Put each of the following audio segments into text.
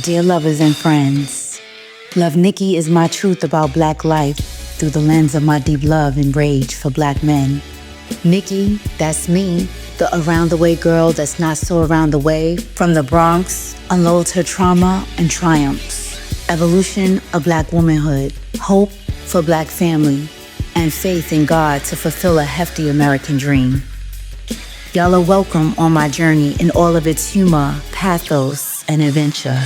Dear lovers and friends, Love Nikki is my truth about black life through the lens of my deep love and rage for black men. Nikki, that's me, the around the way girl that's not so around the way, from the Bronx, unloads her trauma and triumphs. Evolution of black womanhood, hope for black family, and faith in God to fulfill a hefty American dream. Y'all are welcome on my journey in all of its humor, pathos, and adventure.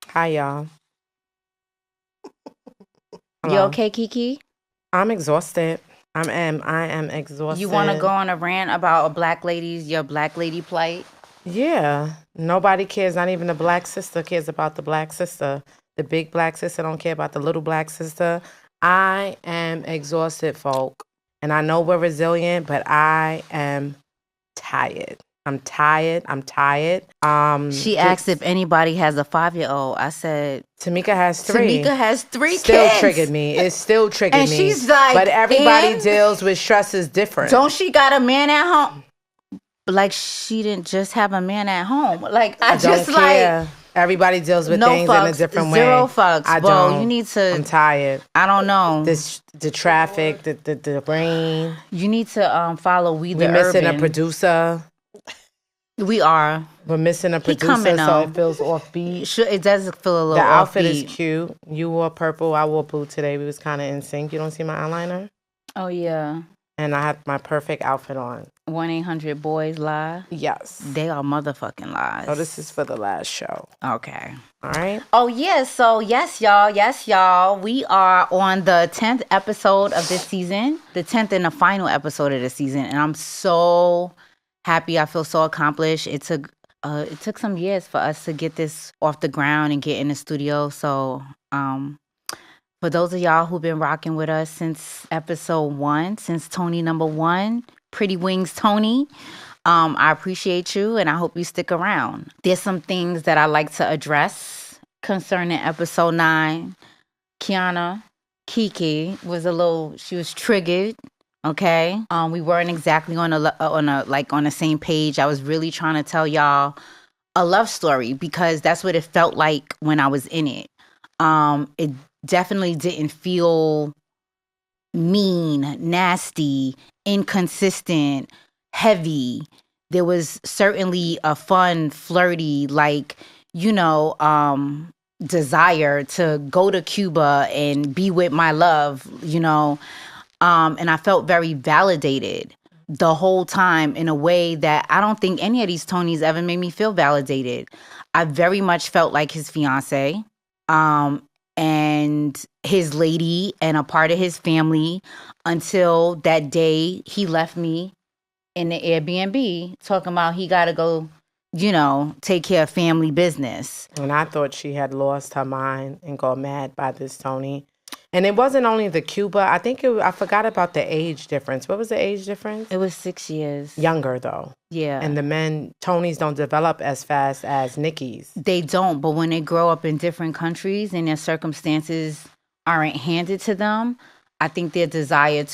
Hi, y'all. You okay, Kiki? I'm exhausted. I am exhausted. You want to go on a rant about your black lady plight? Yeah. Nobody cares. Not even the black sister cares about the black sister. The big black sister don't care about the little black sister. I am exhausted, folk. And I know we're resilient, but I am tired. I'm tired. She asked if anybody has a 5-year-old. I said Tamika has 3. Tamika has 3 still kids. Triggered me. It still triggered and me. And she's like, but everybody deals with stress is different. Don't she got a man at home? Like she didn't just have a man at home. Like I just don't care. Like everybody deals with things fucks, in a different way. 0 fucks. I Well, don't. You need to. I'm tired. I don't know. The traffic, the rain. You need to follow We're missing a producer. We are. We're missing a producer, so it feels offbeat. It does feel a little. The outfit offbeat. is cute. You wore purple. I wore blue today. We was kind of in sync. You don't see my eyeliner? Oh yeah. And I had my perfect outfit on. 1-800-BOYS lie. Yes. They are motherfucking lies. Oh, this is for the last show. Okay. All right. Oh, yeah. So, yes, y'all. We are on the 10th episode of this season. The 10th and the final episode of the season. And I'm so happy. I feel so accomplished. It took some years for us to get this off the ground and get in the studio. So, for those of y'all who've been rocking with us since episode 1, since Tony number 1, Pretty Wings Tony, I appreciate you and I hope you stick around. There's some things that I like to address concerning episode 9. Kiki she was triggered. Okay. We weren't exactly on the same page. I was really trying to tell y'all a love story because that's what it felt like when I was in it. It definitely didn't feel mean, nasty, inconsistent, heavy. There was certainly a fun, flirty, desire to go to Cuba and be with my love, and I felt very validated the whole time in a way that I don't think any of these Tonys ever made me feel validated. I very much felt like his fiance. And his lady and a part of his family until that day he left me in the Airbnb talking about he got to go, take care of family business. And I thought she had lost her mind and got mad by this Tony. And it wasn't only the Cuba. I forgot about the age difference. What was the age difference? It was 6 years. Younger, though. Yeah. And the men, Tonys don't develop as fast as Nikki's. They don't. But when they grow up in different countries and their circumstances aren't handed to them, I think their desire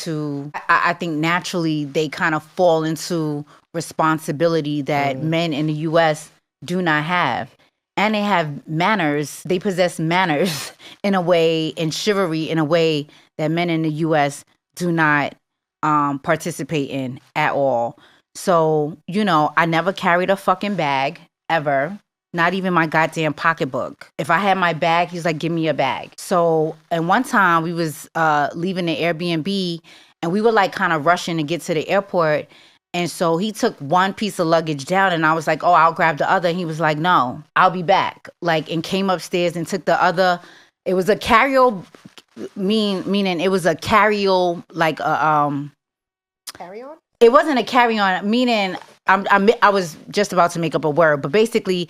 I think naturally they kind of fall into responsibility that men in the U.S. do not have. And they have manners. They possess manners in a way, and chivalry in a way that men in the U.S. do not participate in at all. So, I never carried a fucking bag, ever. Not even my goddamn pocketbook. If I had my bag, he's like, give me a bag. So, and one time we was leaving the Airbnb, and we were like kind of rushing to get to the airport. And so he took one piece of luggage down and I was like, oh, I'll grab the other. And he was like, no, I'll be back. And came upstairs and took the other. It was a carry-on, meaning it was a carry-on, Carry-on? It wasn't a carry-on, meaning I was just about to make up a word. But basically,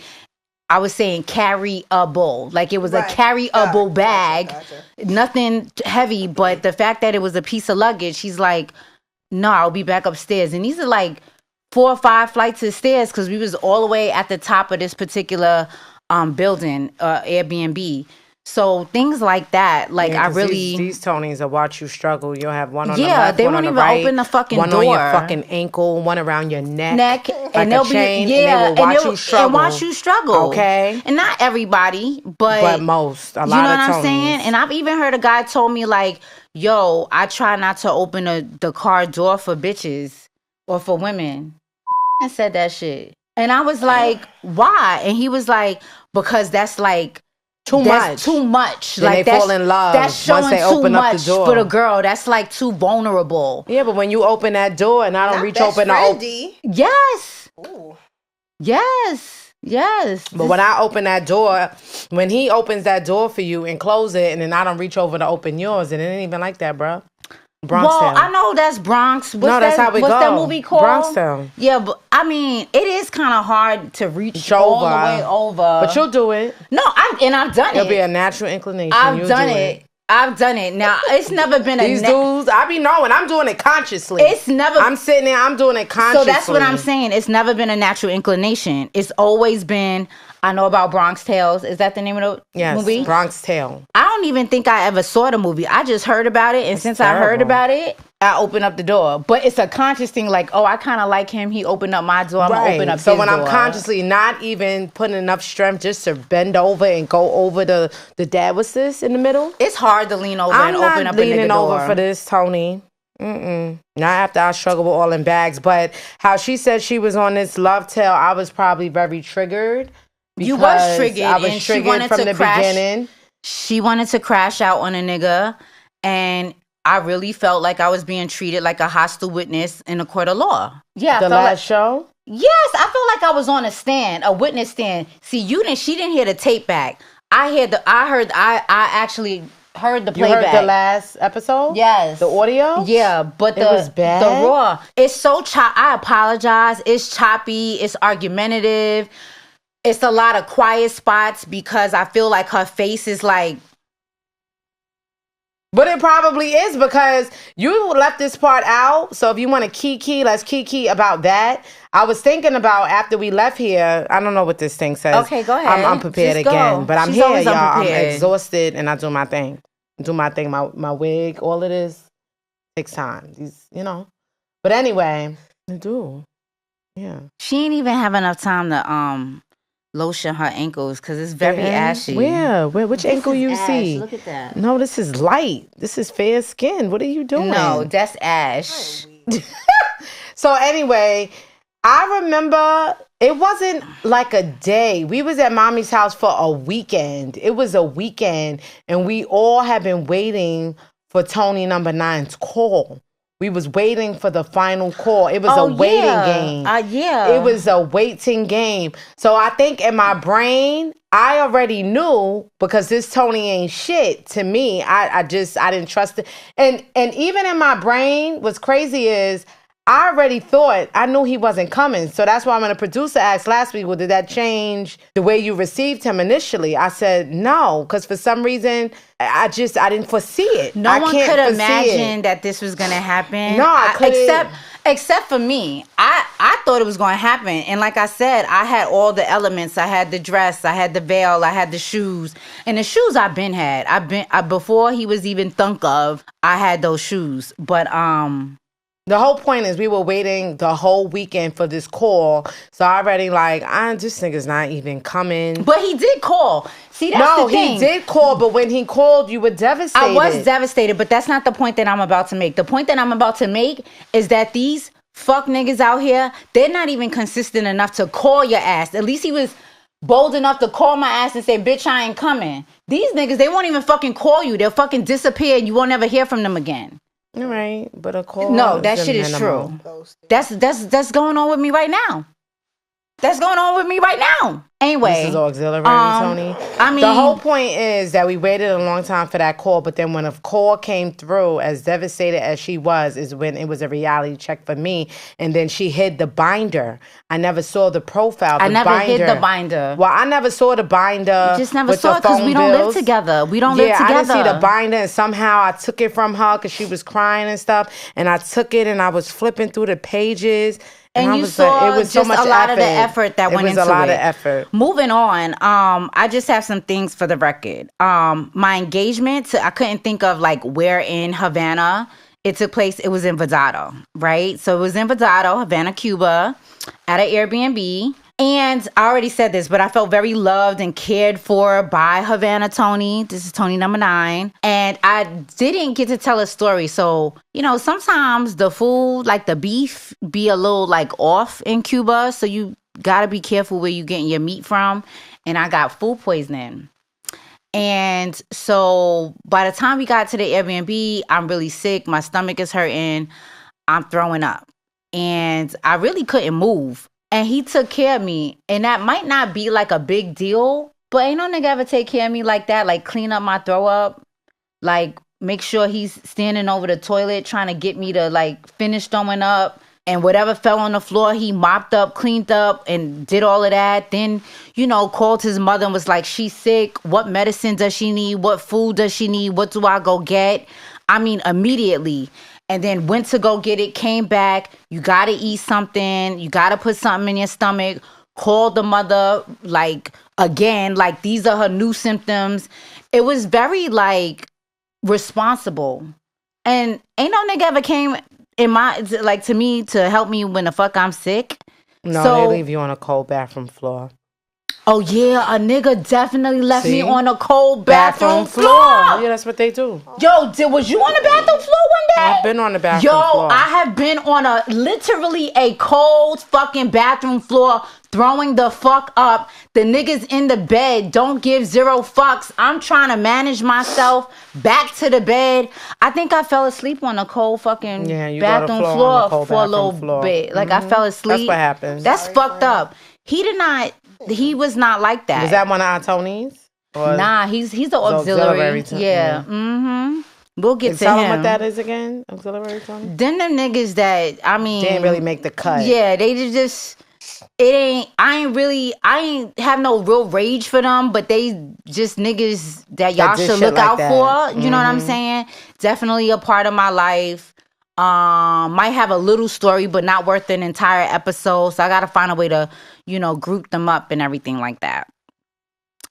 I was saying carryable. Like it was a carryable bag. Gotcha. Nothing heavy. But the fact that it was a piece of luggage, he's like, no, I'll be back upstairs. And these are like 4 or 5 flights of stairs because we was all the way at the top of this particular building, Airbnb. So things like that, like Yeah, I 'cause really these Tonys will watch you struggle. You'll have one on the Yeah, left, they one won't on the even right, open the fucking one door. on your fucking ankle, one around your neck, and like they'll a chain, be and they will watch you struggle. and watch you struggle. Okay, and not everybody, but most, a lot of Tonys. You know what I'm saying? And I've even heard a guy told me like, "Yo, I try not to open the car door for bitches or for women." And said that shit, and I was like, "Why?" And he was like, "Because that's like." That's too much. Then like they fall in love That's showing once they too open up the much door. for the girl. That's like too vulnerable. Yeah, but when you open that door and I don't reach open the open. Yes. Ooh. Yes. Yes. But when I open that door, when he opens that door for you and close it, and then I don't reach over to open yours, and it ain't even like that, bro. Bronx Well, Town. I know that's Bronx. That's how we go. What's that movie called? Bronx Town. Yeah, but I mean, it is kind of hard to reach over. all the way over. But you'll do it. No, I've done it. It'll be a natural inclination. I've done it. I've done it. Now, it's never been These dudes, I be knowing. I'm doing it consciously. It's never. I'm sitting there. I'm doing it consciously. So that's what I'm saying. It's never been a natural inclination. It's always been. I know about Bronx Tales. Is that the name of the movie? Yes, Bronx Tale. I don't even think I ever saw the movie. I just heard about it, and since I heard about it, I opened up the door. But it's a conscious thing, like, oh, I kind of like him. He opened up my door. I'm gonna open up his door. So when I'm consciously not even putting enough strength just to bend over and go over the dad was this in the middle, it's hard to lean over and open up a nigga door. I'm not leaning over for this, Tony. Not after I struggle with all in bags. But how she said she was on this love tale, I was probably very triggered. You was triggered. I was triggered from the beginning. She wanted to crash out on a nigga, and I really felt like I was being treated like a hostile witness in a court of law. Yeah, the last show. Yes, I felt like I was on a witness stand. See, she didn't hear the tape back. I actually heard the playback. You heard the last episode? Yes. The audio? Yeah, but it was bad. The raw. It's so I apologize. It's choppy. It's argumentative. It's a lot of quiet spots because I feel like her face is like. But it probably is because you left this part out. So if you want to kiki, let's kiki about that. I was thinking about after we left here. I don't know what this thing says. Okay, go ahead. I'm unprepared again. But I'm She's here, always y'all. unprepared. I'm exhausted and I do my thing. My wig, all of this takes time. These, But anyway, I do. Yeah. She ain't even have enough time to lotion her ankles because it's very ashy. Where? Which ankle you ash. see? Look at that. No, this is light. This is fair skin. What are you doing? No, that's ash. So anyway, I remember it wasn't like a day. We was at mommy's house for a weekend. It was a weekend, and we all had been waiting for Tony number 9's call. We was waiting for the final call. It was a waiting game. Yeah. It was a waiting game. So I think in my brain, I already knew because this Tony ain't shit to me. I didn't trust it. And even in my brain, what's crazy is I already thought, I knew he wasn't coming. So that's why when a producer asked last week, well, did that change the way you received him initially? I said, no, because for some reason, I didn't foresee it. No one could imagine that this was going to happen. No, I couldn't. Except for me. I thought it was going to happen. And like I said, I had all the elements. I had the dress. I had the veil. I had the shoes. And the shoes I've been had. Before he was even thunk of, I had those shoes. But, the whole point is we were waiting the whole weekend for this call. So I already this nigga's not even coming. But he did call. See, that's the thing. He did call, but when he called, you were devastated. I was devastated, but that's not the point that I'm about to make. The point that I'm about to make is that these fuck niggas out here, they're not even consistent enough to call your ass. At least he was bold enough to call my ass and say, bitch, I ain't coming. These niggas, they won't even fucking call you. They'll fucking disappear and you won't ever hear from them again. All right, but a call. No, that shit is true. That's going on with me right now. That's going on with me right now. Anyway. This is auxiliary, Tony. I mean, the whole point is that we waited a long time for that call, but then when a call came through, as devastated as she was, is when it was a reality check for me. And then she hid the binder. I never saw the profile. I never hid the binder. Well, I never saw the binder. You just never saw it because we don't live together. We don't live together. I didn't see the binder, and somehow I took it from her because she was crying and stuff. And I took it and I was flipping through the pages. And you saw it was just a lot of the effort that went into it. It was a lot of effort. moving on. I just have some things for the record. My engagement, I couldn't think of like where in Havana it took place. It was in Vedado, right? So it was in Vedado, Havana, Cuba, at an Airbnb. And I already said this, but I felt very loved and cared for by Havana Tony. This is Tony number 9. And I didn't get to tell a story. So, sometimes the food, like the beef, be a little like off in Cuba. So you gotta be careful where you getting your meat from. And I got food poisoning. And so by the time we got to the Airbnb, I'm really sick. My stomach is hurting. I'm throwing up. And I really couldn't move. And he took care of me. And that might not be like a big deal, but ain't no nigga ever take care of me like that. Like clean up my throw up. Like make sure he's standing over the toilet trying to get me to like finish throwing up. And whatever fell on the floor, he mopped up, cleaned up, and did all of that. Then, called his mother and was like, she's sick. What medicine does she need? What food does she need? What do I go get? I mean, immediately. And then went to go get it, came back. You got to eat something. You got to put something in your stomach. Called the mother, like, again, like, these are her new symptoms. It was very, like, responsible. And ain't no nigga ever came to me to help me when the fuck I'm sick. No, so, they leave you on a cold bathroom floor. Oh, yeah, a nigga definitely left me on a cold bathroom floor. Yeah, that's what they do. Yo, was you on the bathroom floor one day? I've been on the bathroom floor. I have been on literally a cold fucking bathroom floor, throwing the fuck up. The niggas in the bed don't give 0 fucks. I'm trying to manage myself back to the bed. I think I fell asleep on a cold fucking bathroom floor for a little bit. Like, I fell asleep. That's what happens. That's fucked up. He was not like that. Was that one of our Tonys? Nah, he's the auxiliary. Yeah. Mm-hmm. We'll get to him. Tell him what that is again. Auxiliary Tony. Then them niggas that didn't really make the cut. Yeah, they just I ain't have no real rage for them, but they just niggas that y'all should look out for. You know what I'm saying? Definitely a part of my life. Might have a little story, but not worth an entire episode. So I gotta find a way to, group them up and everything like that.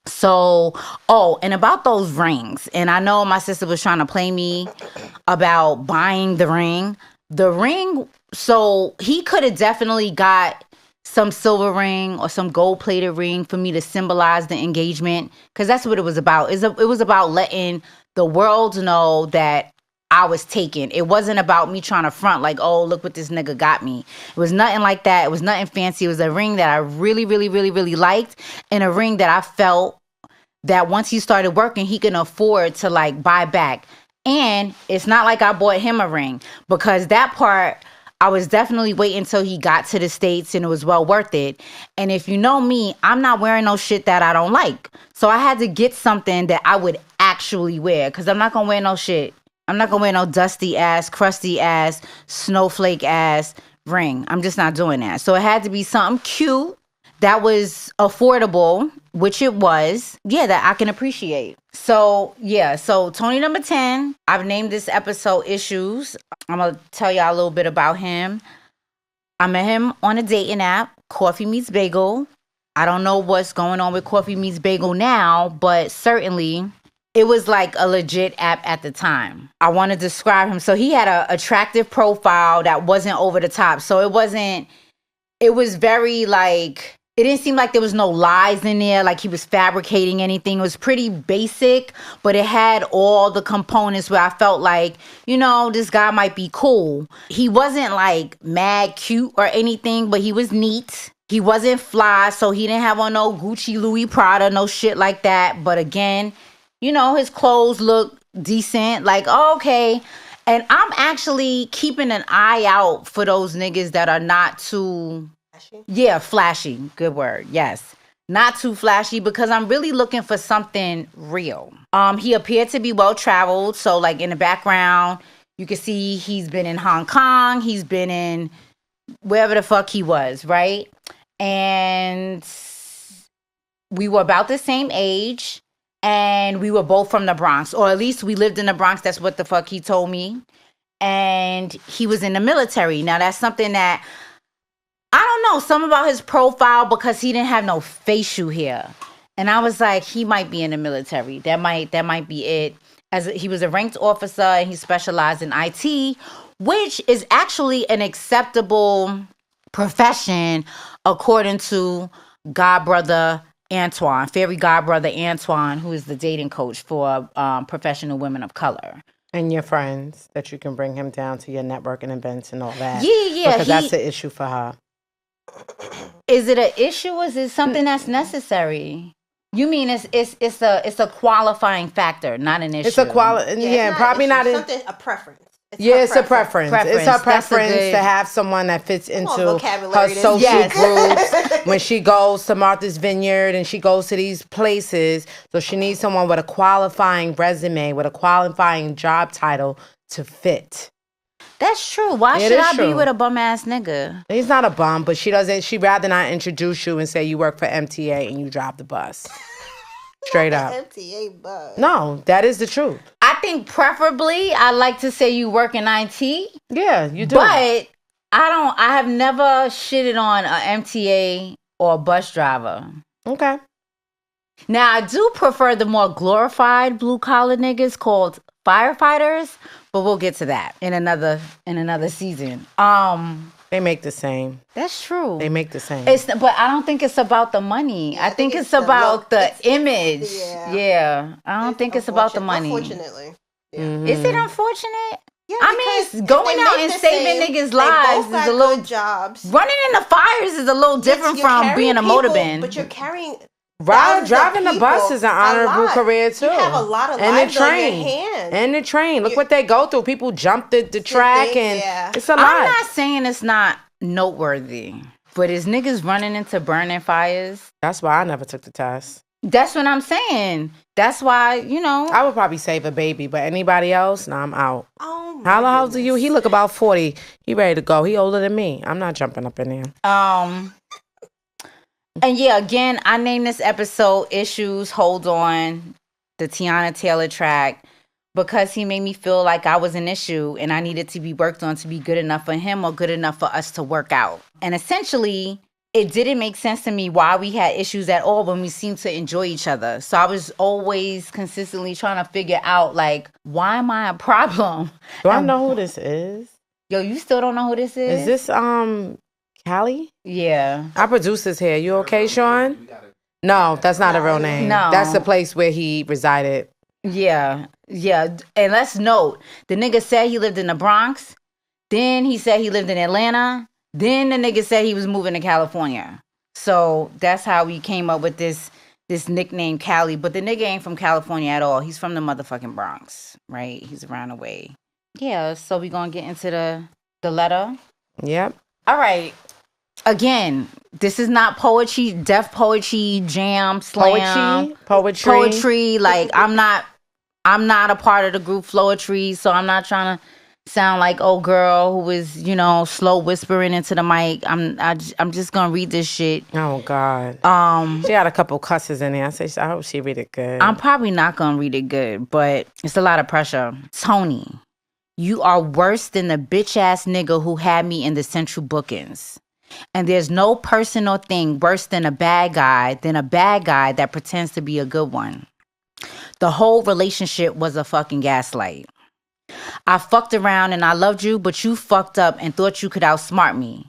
So, and about those rings, and I know my sister was trying to play me about buying the ring. The ring, so he could have definitely got some silver ring or some gold-plated ring for me to symbolize the engagement, because that's what it was about. It was about letting the world know that I was taken. It wasn't about me trying to front like, oh, look what this nigga got me. It was nothing like that. It was nothing fancy. It was a ring that I really, really, really, really liked, and a ring that I felt that once he started working, he can afford to like buy back. And it's not like I bought him a ring, because that part, I was definitely waiting until he got to the States, and it was well worth it. And if you know me, I'm not wearing no shit that I don't like. So I had to get something that I would actually wear, because I'm not going to wear no shit. I'm not going to wear no dusty ass, crusty ass, snowflake ass ring. I'm just not doing that. So it had to be something cute that was affordable, which it was. Yeah, that I can appreciate. So, yeah. So Tony number 10, I've named this episode Issues. I'm going to tell y'all a little bit about him. I met him on a dating app, Coffee Meets Bagel. I don't know what's going on with Coffee Meets Bagel now, but certainly it was like a legit app at the time. I want to describe him. So he had an attractive profile that wasn't over the top. So it was very like, it didn't seem like there was no lies in there, like he was fabricating anything. It was pretty basic, but it had all the components where I felt like, this guy might be cool. He wasn't like mad cute or anything, but he was neat. He wasn't fly, so he didn't have on no Gucci, Louis, Prada, no shit like that. But again, his clothes look decent. Like, okay. And I'm actually keeping an eye out for those niggas that are not too... Flashy? Yeah, flashy. Good word. Yes. Not too flashy, because I'm really looking for something real. He appeared to be well-traveled. So, like, in the background, you can see he's been in Hong Kong. He's been in wherever the fuck he was, right? And we were about the same age. And we were both from the Bronx, or at least we lived in the Bronx. That's what the fuck he told me. And he was in the military. Now, that's something that I don't know, something about his profile because he didn't have no facial hair. And I was like, he might be in the military. That might be it. He was a ranked officer and he specialized in IT, which is actually an acceptable profession according to Godbrother Antoine, Fairy Godbrother Antoine, who is the dating coach for professional women of color. And your friends, that you can bring him down to your networking events and all that. Yeah. Because that's the issue for her. Is it an issue or is it something that's necessary? You mean it's a qualifying factor, not an issue? It's a probably not a preference. It's a preference. It's her preference to have someone that fits into her social groups. When she goes to Martha's Vineyard and she goes to these places, so she needs someone with a qualifying resume, with a qualifying job title to fit. That's true. Why should I be with a bum ass nigga? He's not a bum, but she'd rather not introduce you and say you work for MTA and you drive the bus. Straight up. MTA bus. No, that is the truth. I think preferably I like to say you work in IT. Yeah, you do. But I have never shitted on a MTA or a bus driver. Okay. Now I do prefer the more glorified blue collar niggas called firefighters, but we'll get to that in another season. They make the same. That's true. They make the same. But I don't think it's about the money. I think it's about the image. Yeah. I don't think it's about the money. Unfortunately. Yeah. Mm-hmm. Is it unfortunate? Yeah, I mean, going out and saving niggas' lives is a little jobs. Running in the fires is a little different from being a motorband. But you're carrying. Driving the bus is an honorable career too. You have a lot of lives on your hands. And the train. Look what they go through. People jump the track and it's a lot. I'm not saying it's not noteworthy, but is niggas running into burning fires? That's why I never took the test. That's what I'm saying. That's why, I would probably save a baby, but anybody else, nah, I'm out. Oh, how old are you? He look about 40. He ready to go. He older than me. I'm not jumping up in there. And yeah, again, I named this episode Issues, Hold On, the Tiana Taylor track, because he made me feel like I was an issue and I needed to be worked on to be good enough for him or good enough for us to work out. And essentially, it didn't make sense to me why we had issues at all when we seemed to enjoy each other. So I was always consistently trying to figure out, like, why am I a problem? Do I know who this is? Yo, you still don't know who this is? Is this, Callie? Yeah. Our producer's here. You okay, Sean? No, that's not a real name. No. That's the place where he resided. Yeah. And let's note, the nigga said he lived in the Bronx. Then he said he lived in Atlanta. Then the nigga said he was moving to California. So that's how we came up with this nickname Cali. But the nigga ain't from California at all. He's from the motherfucking Bronx, right? He's around the way. Yeah, so we gonna get into the letter. Yep. All right. Again, this is not poetry, deaf poetry, jam, slam. Poetry. Like, I'm not a part of the group Floetry, so I'm not trying to sound like old girl who is, slow whispering into the mic. I'm just gonna read this shit. Oh God. She had a couple cusses in there. I hope she read it good. I'm probably not gonna read it good, but it's a lot of pressure. Tony, you are worse than the bitch ass nigga who had me in the central bookings. And there's no person or thing worse than a bad guy that pretends to be a good one. The whole relationship was a fucking gaslight. I fucked around and I loved you, but you fucked up and thought you could outsmart me.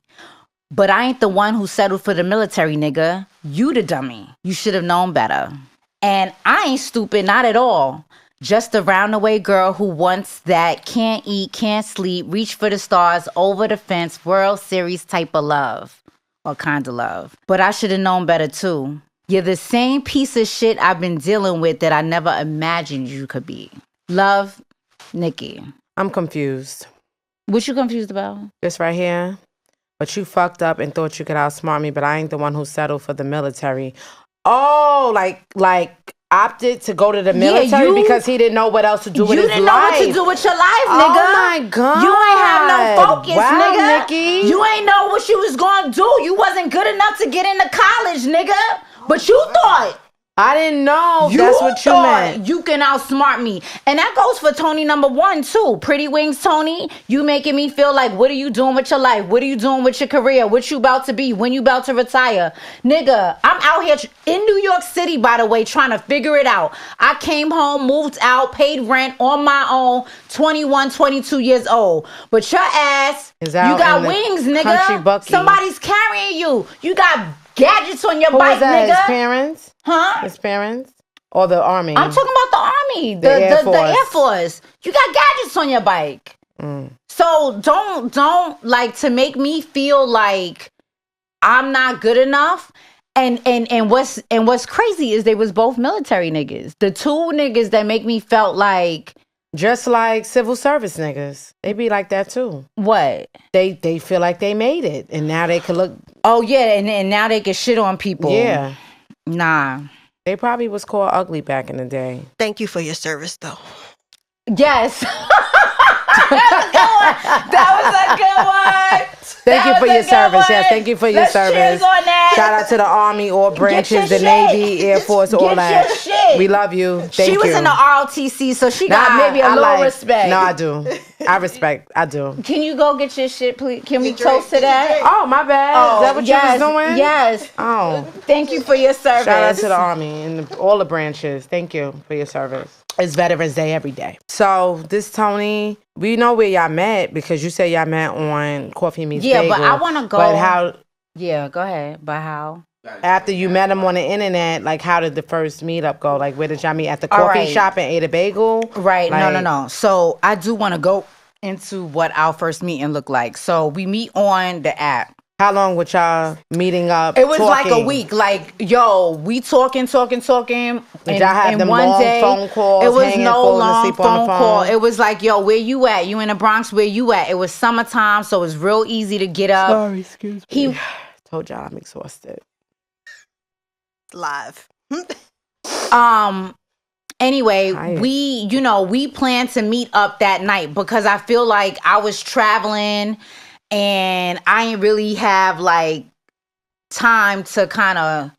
But I ain't the one who settled for the military, nigga. You the dummy. You should have known better. And I ain't stupid, not at all. Just a round-the-way girl who wants that can't eat, can't sleep, reach for the stars, over the fence, World Series type of love. Or kind of love. But I should have known better too. You're the same piece of shit I've been dealing with that I never imagined you could be. Love, Nikki. I'm confused. What you confused about? This right here. But you fucked up and thought you could outsmart me, but I ain't the one who settled for the military. Oh, like opted to go to the military because he didn't know what else to do with his life. You didn't know what to do with your life, nigga. Oh my God. You ain't have no focus, nigga. Nikki. You ain't know what you was gonna do. You wasn't good enough to get into college, nigga. But you thought I didn't know that's what you meant. You can outsmart me. And that goes for Tony number 1 too. Pretty Wings Tony, you making me feel like, what are you doing with your life? What are you doing with your career? What you about to be? When you about to retire? Nigga, I'm out here in New York City, by the way, trying to figure it out. I came home, moved out, paid rent on my own, 21, 22 years old. But your ass, you got wings, nigga. Somebody's carrying you. You got gadgets on your bike, nigga. His parents? Huh? His parents? Or the army? I'm talking about the army. The Air Force. You got gadgets on your bike. So don't like to make me feel like I'm not good enough. And what's crazy is they was both military niggas. The two niggas that make me felt like just like civil service niggas. They be like that too. What? They feel like they made it and now they can look. Oh yeah, and now they can shit on people. Yeah. Nah. They probably was called ugly back in the day. Thank you for your service though. Yes. That was a good one. Thank you for your service. Yes, thank you for your service. Cheers on that. Shout out to the Army, all branches, the Navy, Air Force, all that. We love you. Thank you. She was in the ROTC, so she got maybe a little respect. No, I do. I do. Can you go get your shit, please? Can we toast to that? Oh, my bad. Is that what you was doing? Yes. Oh. Thank you for your service. Shout out to the Army and all the branches. Thank you for your service. It's Veterans Day every day. So this Tony, we know where y'all met because you said y'all met on Coffee Meets Bagel. Yeah, but I want to go. But how? Yeah, go ahead. But how? After you met him on the internet, like how did the first meetup go? Like where did y'all meet? At the coffee shop and ate a bagel? Right. Like, No. So I do want to go into what our first meeting looked like. So we meet on the app. How long was y'all meeting up? It was like a week. Like, yo, we talking. Did y'all have them long phone calls? It was no long phone call. It was like, yo, where you at? You in the Bronx? Where you at? It was summertime, so it was real easy to get up. Sorry, excuse me. Told y'all I'm exhausted. Live. Anyway, we planned to meet up that night because I feel like I was traveling and I didn't really have like time to kind of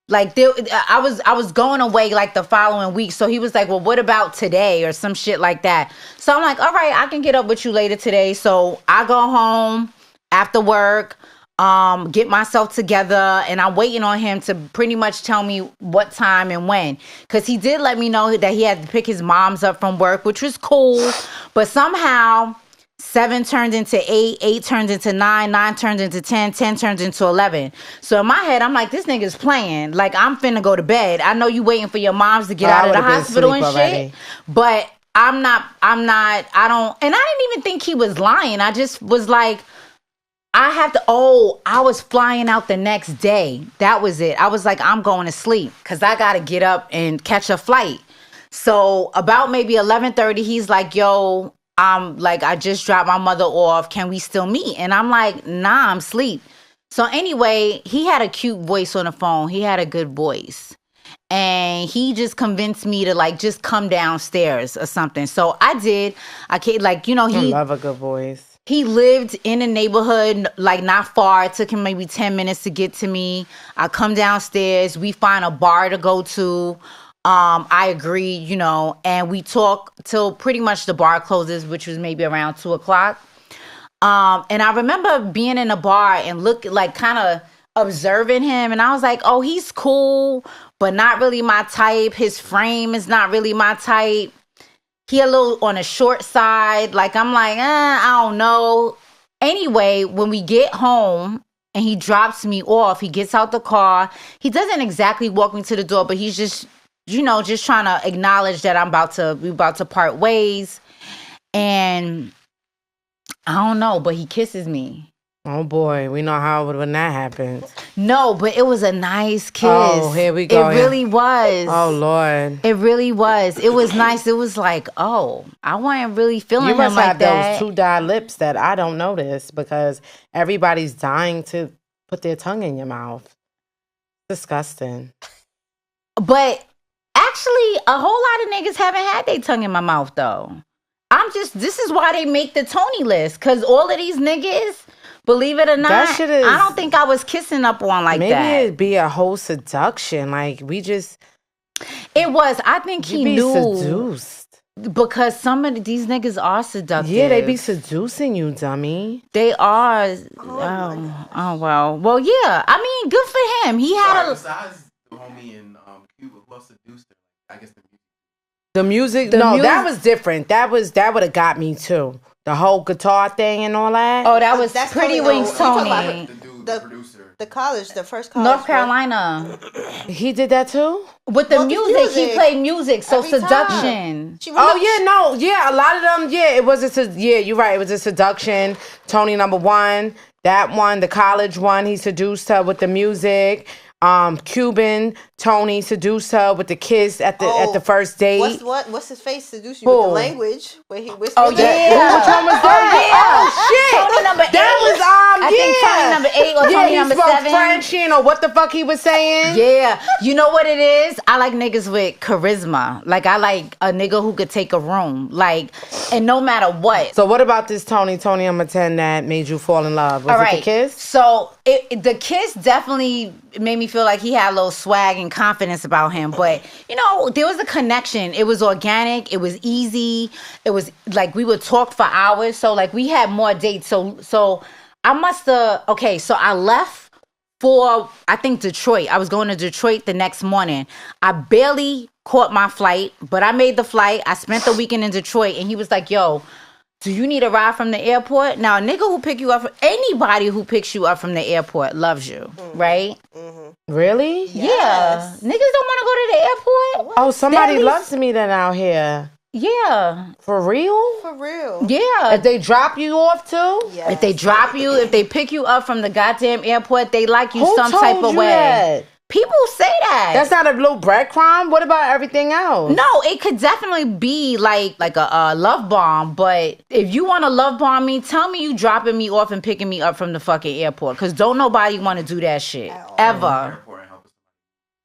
like I was going away like the following week. So he was like, well, what about today or some shit like that? So I'm like, all right, I can get up with you later today. So I go home after work, get myself together, and I'm waiting on him to pretty much tell me what time and when. Because he did let me know that he had to pick his moms up from work, which was cool. But somehow 7 turned into 8, 8 turned into 9, 9 turned into 10, 10 turned into 11. So in my head, I'm like, this nigga's playing. Like, I'm finna go to bed. I know you waiting for your moms to get out of the hospital and shit. But I don't, and I didn't even think he was lying. I just was like, I was flying out the next day. That was it. I was like, I'm going to sleep because I got to get up and catch a flight. So about maybe 11:30, he's like, yo, I just dropped my mother off. Can we still meet? And I'm like, nah, I'm asleep. So anyway, he had a cute voice on the phone. He had a good voice. And he just convinced me to like just come downstairs or something. So I did. I love a good voice. He lived in a neighborhood, like not far. It took him maybe 10 minutes to get to me. I come downstairs. We find a bar to go to. I agree, and we talk till pretty much the bar closes, which was maybe around 2:00. And I remember being in a bar and kind of observing him. And I was like, oh, he's cool, but not really my type. His frame is not really my type. He a little on the short side. Like, I'm like, I don't know. Anyway, when we get home and he drops me off, he gets out the car. He doesn't exactly walk me to the door, but he's just, just trying to acknowledge that we about to part ways. And I don't know, but he kisses me. Oh boy, we know how when that happens. No, but it was a nice kiss. Oh, here we go. It really was. Oh Lord. It really was. It was nice. It was like, oh, I wasn't really feeling him like that. You must have those 2 dye lips that I don't notice because everybody's dying to put their tongue in your mouth. Disgusting. But actually, a whole lot of niggas haven't had their tongue in my mouth though. This is why they make the Tony list, because all of these niggas, believe it or not, I don't think I was kissing up on like maybe that. Maybe it'd be a whole seduction. Like, we just It was. I think he knew. Seduced. Because some of these niggas are seductive. Yeah, they be seducing you, dummy. They are. Oh well. Well, yeah. I mean, good for him. He had besides the homie in Cuba, who else seduced her? I guess the music. That was different. That would have got me too. The whole guitar thing and all that. Oh, that's Pretty Wings Tony. The producer. The first college. North Carolina. He did that too? With the music. He played music. So seduction. A lot of them, it was you're right. It was a seduction. Tony #1, that one, the college one, he seduced her with the music. Cuban Tony seduced her with the kiss at the first date. What's his face seduced you with the language where he whispered? Oh yeah, which one was that? Shit, Tony #8. That was I think Tony #8 or Tony he spoke #7. French. He didn't know what the fuck he was saying. Yeah, you know what it is? I like niggas with charisma. Like I like a nigga who could take a room. Like, and no matter what. So what about this Tony #10 that made you fall in love? Was it the kiss? So the kiss definitely made me feel like he had a little swag and confidence about him. But, there was a connection. It was organic. It was easy. It was like we would talk for hours. So, like, we had more dates. So I must have... Okay, so I left for, I think, Detroit. I was going to Detroit the next morning. I barely caught my flight, but I made the flight. I spent the weekend in Detroit, and he was like, yo... Do you need a ride from the airport? Now, a nigga who pick you up, anybody who picks you up from the airport loves you, right? Mm-hmm. Really? Yes. Yeah. Niggas don't want to go to the airport. Oh, somebody loves me then out here. Yeah. For real? For real. Yeah. If they drop you off too? Yes. If they drop you, if they pick you up from the goddamn airport, they like you Who some told type of you way. That? People say that. That's not a little breadcrumb? What about everything else? No, it could definitely be like a love bomb. But if you want to love bomb me, tell me you dropping me off and picking me up from the fucking airport. Because don't nobody want to do that shit. Ever.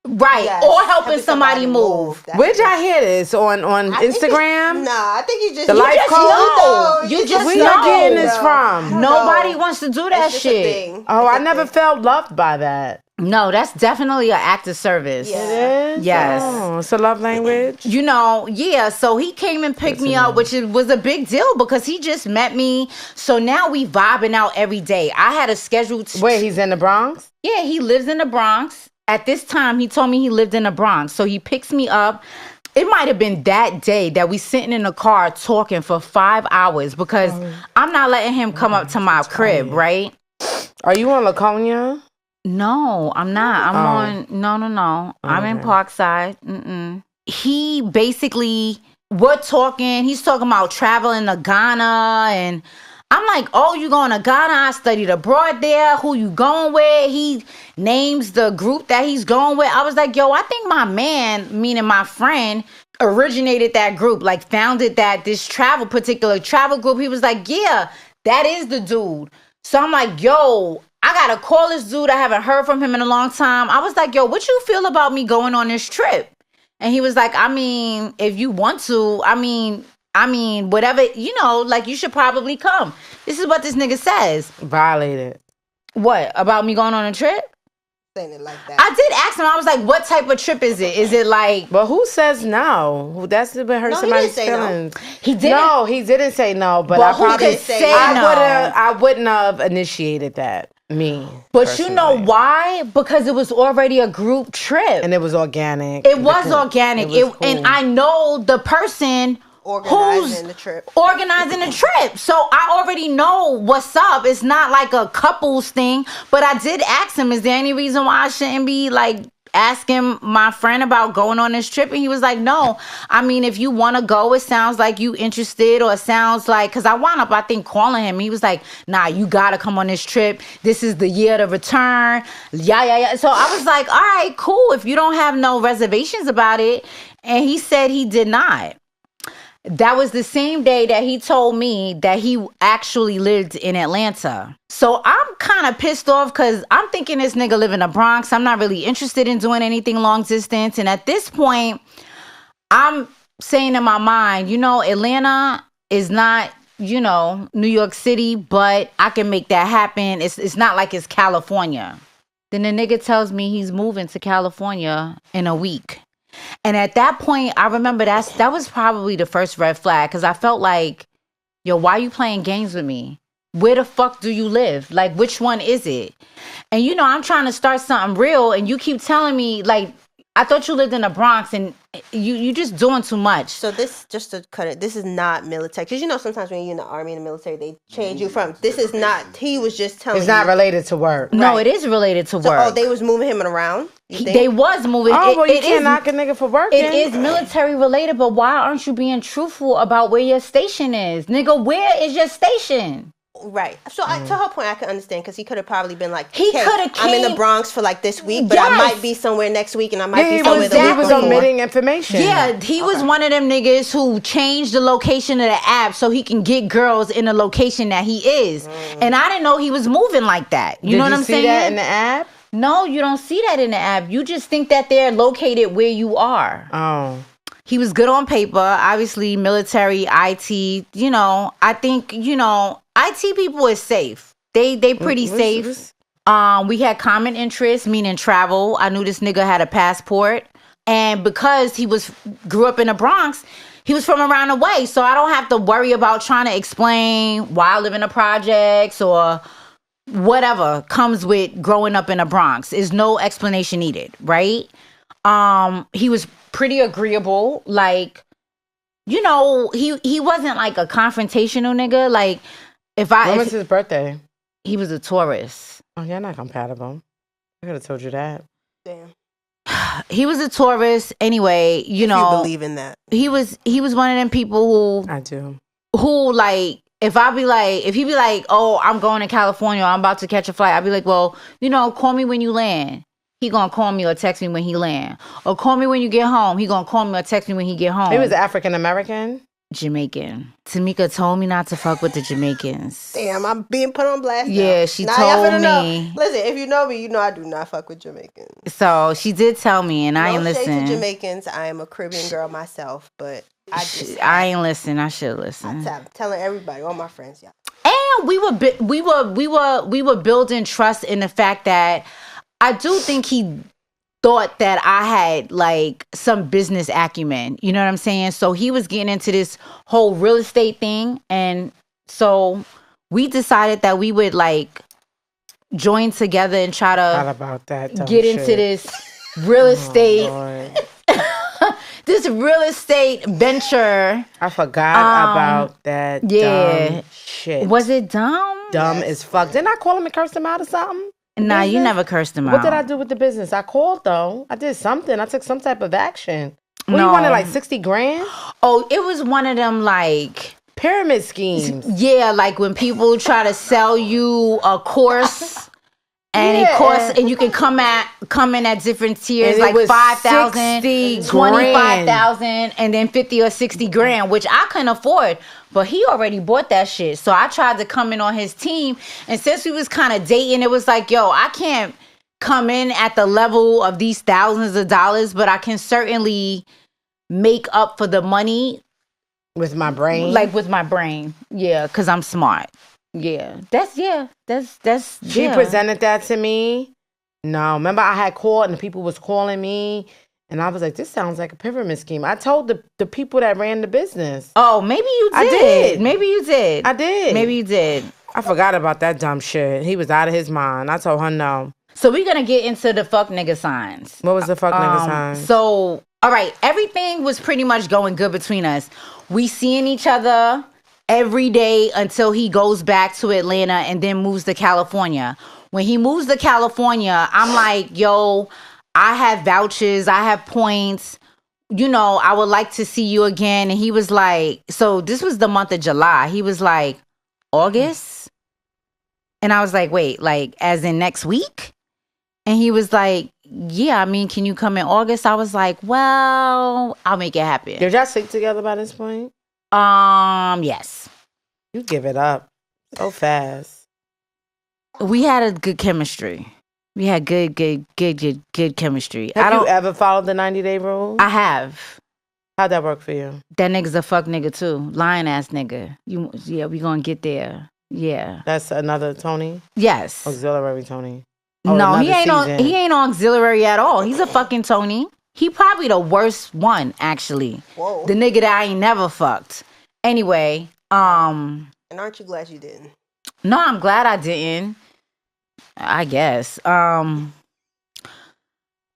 Right. Yes. Or helping somebody move. Where'd y'all hear this? On Instagram? I think you just... The life code? You just Where y'all getting this from? Nobody wants to do that shit. Oh, I never felt loved by that. No, that's definitely an act of service. Yeah. It is? Yes. Oh, it's a love language? So he came and picked me up, which was a big deal because he just met me. So now we vibing out every day. I had a scheduled... Wait, he's in the Bronx? Yeah, he lives in the Bronx. At this time, he told me he lived in the Bronx. So he picks me up. It might have been that day that we sitting in the car talking for 5 hours because I'm not letting him come up to my crib, right? Are you on Laconia? No, I'm not. I'm on... No. I'm in Parkside. He basically... We're talking. He's talking about traveling to Ghana and... I'm like, oh, you going to Ghana? I studied abroad there. Who you going with? He names the group that he's going with. I was like, yo, I think my man, meaning my friend, originated that group, like founded this particular travel group. He was like, yeah, that is the dude. So I'm like, yo, I got to call this dude. I haven't heard from him in a long time. I was like, yo, what you feel about me going on this trip? And he was like, I mean, if you want to, I mean, whatever, you should probably come. This is what this nigga says. Violated. What? About me going on a trip? Saying it like that. I did ask him. I was like, what type of trip is it? Is it like... But who says no? That's what hurt somebody's feelings. No. He didn't. No, he didn't say no, but I probably... I wouldn't have initiated that. Me. But personally. You know why? Because it was already a group trip. And it was organic. It was organic. Cool. And I know the person... Organizing the trip. So I already know what's up. It's not like a couples thing. But I did ask him, is there any reason why I shouldn't be like asking my friend about going on this trip? And he was like, no. I mean, if you want to go, it sounds like you interested, or it sounds like, because I wound up, I think, calling him. He was like, nah, you got to come on this trip. This is the year to return. Yeah. So I was like, all right, cool. If you don't have no reservations about it. And he said he did not. That was the same day that he told me that he actually lived in Atlanta. So I'm kind of pissed off because I'm thinking this nigga live in the Bronx. I'm not really interested in doing anything long distance. And at this point, I'm saying in my mind, Atlanta is not, New York City, but I can make that happen. It's not like it's California. Then the nigga tells me he's moving to California in a week. And at that point, I remember that was probably the first red flag, because I felt like, yo, why are you playing games with me? Where the fuck do you live? Like, which one is it? And I'm trying to start something real, and you keep telling me, like, I thought you lived in the Bronx, and you just doing too much. So this, just to cut it, this is not military. Because sometimes when you're in the Army and the military, they change you from, this is not, he was just telling you. It's not related to work. No, it is related to work. Oh, they was moving him around? They was moving. Oh, well, you can't knock a nigga for working. It is military related, but why aren't you being truthful about where your station is? Nigga, where is your station? Right. So to her point, I can understand, because he could have probably been like, he could have I'm in the Bronx for like this week, but I might be somewhere next week, and I might be somewhere the week before. He was omitting information. Yeah, he was one of them niggas who changed the location of the app so he can get girls in the location that he is. And I didn't know he was moving like that. You know what I'm saying? Did you see that in the app? No, you don't see that in the app. You just think that they're located where you are. Oh. He was good on paper, obviously military, IT, I think, IT people is safe. They pretty safe. We had common interests, meaning travel. I knew this nigga had a passport. And because he grew up in the Bronx, he was from around the way. So I don't have to worry about trying to explain why I live in the projects or whatever comes with growing up in the Bronx. There's no explanation needed, right? He was pretty agreeable. Like, he wasn't like a confrontational nigga. Like, when was his birthday? He was a Taurus. Oh, you're not compatible. I could have told you that. Damn. He was a Taurus anyway, if you believe in that. He was one of them people who I do. Who, like, if he be like, oh, I'm going to California, I'm about to catch a flight, I'd be like, well, call me when you land. He gonna call me or text me when he land. Or call me when you get home. He gonna call me or text me when he get home. He was African American? Jamaican. Tamika told me not to fuck with the Jamaicans. Damn, I'm being put on blast now. Yeah, she told me. Know. Listen, if you know me, you know I do not fuck with Jamaicans. So she did tell me, and I ain't listen. No shade to Jamaicans. I am a Caribbean girl myself, but I ain't listen. I should listen. I'm telling everybody, all my friends, y'all. And we were building trust in the fact that I do think he thought that I had like some business acumen. You know what I'm saying? So he was getting into this whole real estate thing. And so we decided that we would like join together and try to get into this real estate. This real estate venture. I forgot about that. Yeah. Dumb shit. Was it dumb? Dumb as fuck. Didn't I call him and curse him out or something? Nah, you never cursed him out. What did I do with the business? I called though. I did something. I took some type of action. You wanted like 60 grand? Oh, it was one of them like pyramid schemes. Yeah, like when people try to sell you a course. And you can come in at different tiers, like 5,000, 25,000, and then 50 or 60 grand, which I couldn't afford. But he already bought that shit. So I tried to come in on his team. And since we was kind of dating, it was like, yo, I can't come in at the level of these thousands of dollars, but I can certainly make up for the money. With my brain? Like with my brain. Yeah, because I'm smart. Yeah, that's She presented that to me. No, remember I had called and the people was calling me and I was like, this sounds like a pyramid scheme. I told the people that ran the business. Oh, maybe you did. I did. Maybe you did. I did. Maybe you did. I forgot about that dumb shit. He was out of his mind. I told her no. So we're gonna get into the fuck nigga signs. What was the fuck nigga signs? So, all right, everything was pretty much going good between us. We seeing each other every day until he goes back to Atlanta and then moves to California. When he moves to California, I'm like, yo, I have vouchers, I have points. I would like to see you again. And he was like, so this was the month of July. He was like, August? And I was like, wait, like as in next week? And he was like, yeah, I mean, can you come in August? I was like, well, I'll make it happen. Did y'all sleep together by this point? Yes. You give it up so fast. We had a good chemistry. We had good chemistry. Have you ever followed the 90-day rule? I have. How'd that work for you? That nigga's a fuck nigga too. Lying ass nigga. We gonna get there. Yeah. That's another Tony? Yes. Auxiliary Tony. No, he ain't on auxiliary at all. He's a fucking Tony. He probably the worst one, actually. Whoa. The nigga that I ain't never fucked. Anyway, And aren't you glad you didn't? no, I'm glad I didn't. I guess.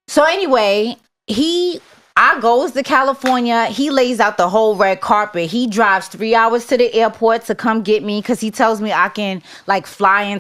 So anyway, I goes to California. He lays out the whole red carpet. He drives 3 hours to the airport to come get me because he tells me I can like fly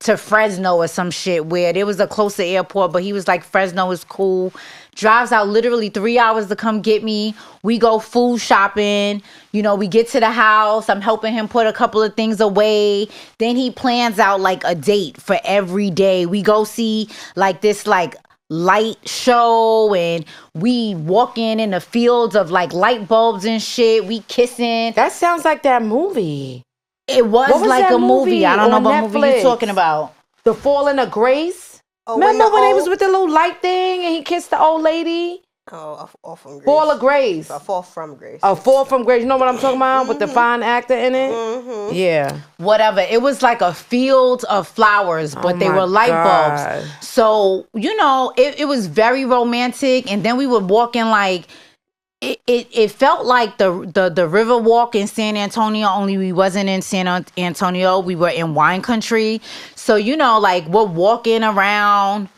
to Fresno or some shit where there was a closer airport, but he was like, Fresno is cool. Drives out literally 3 hours to come get me. We go food shopping. You know, we get to the house. I'm helping him put a couple of things away. Then he plans out like a date for every day. We go see like this like light show and we walking in the fields of like light bulbs and shit. We kissing. That sounds like that movie. It was like that a movie. I don't know on what movie you're Netflix? talking about. The Falling of Grace. Oh, Remember when they was with the little light thing and he kissed the old lady? Oh, a fall from grace. Fall of Grace. A fall from grace. A Fall from Grace. You know what I'm talking about? With the fine actor in it? Mm-hmm. Yeah. Whatever. It was like a field of flowers, but they my were light God. bulbs. So, you know, it was very romantic. And then we were walking like, it felt like the river walk in San Antonio, only we wasn't in San Antonio. We were in wine country. So, you know, like we're walking around,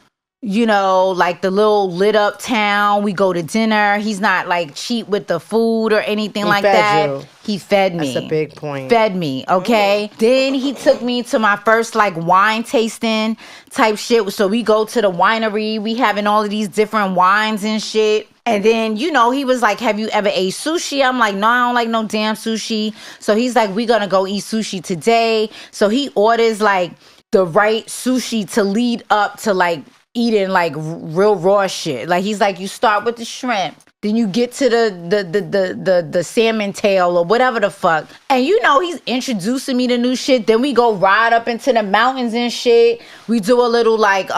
you know, like the little lit up town. We go to dinner. He's not like cheap with the food or anything like fed that. you. He fed me. That's a big point. Fed me, okay? Then he took me to my first like wine tasting type shit. So we go to the winery. We having all of these different wines and shit. And then, you know, he was like, have you ever ate sushi? I'm like, no, I don't like no damn sushi. So he's like, we're going to go eat sushi today. So he orders like the right sushi to lead up to like eating like real raw shit. Like he's like, you start with the shrimp, then you get to the salmon tail or whatever the fuck. And you know, he's introducing me to new shit. Then we go ride up into the mountains and shit. We do a little like,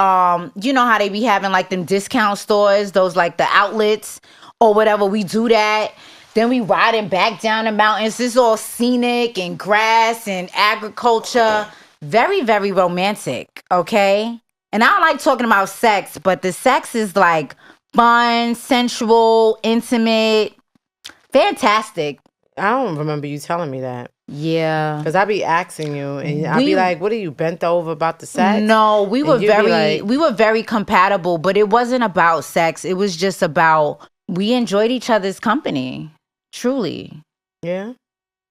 you know how they be having like them discount stores, those like the outlets or whatever. We do that. Then we riding back down the mountains. It's all scenic and grass and agriculture. Very, very romantic, okay? And I don't like talking about sex, but the sex is like fun, sensual, intimate, fantastic. I don't remember you telling me that. Yeah. Because I be asking you, and I be like, what are you, bent over about the sex? No, we were like, we were very compatible, but it wasn't about sex. It was just about, we enjoyed each other's company. Truly. Yeah?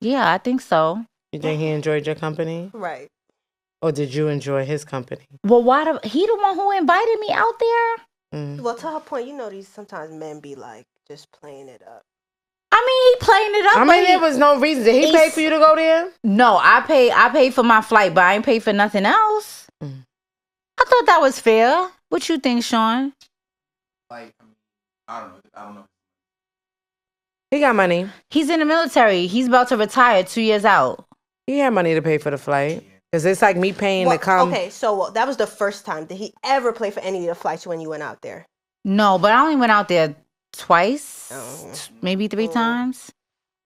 Yeah, I think so. You think he enjoyed your company? Right. Or did you enjoy his company? Well, he the one who invited me out there? Mm. Well, to her point, you know, these sometimes men be like just playing it up. I mean, he playing it up. I mean, there was no reason. Did he pay for you to go there? No, I paid for my flight, but I ain't paid for nothing else. Mm. I thought that was fair. What you think, Sean? Like, I don't know. He got money. He's in the military. He's about to retire 2 years out. He had money to pay for the flight. Because it's like me paying to come. Okay, so that was the first time. Did he ever pay for any of the flights when you went out there? No, but I only went out there twice, maybe 3 Oh. times.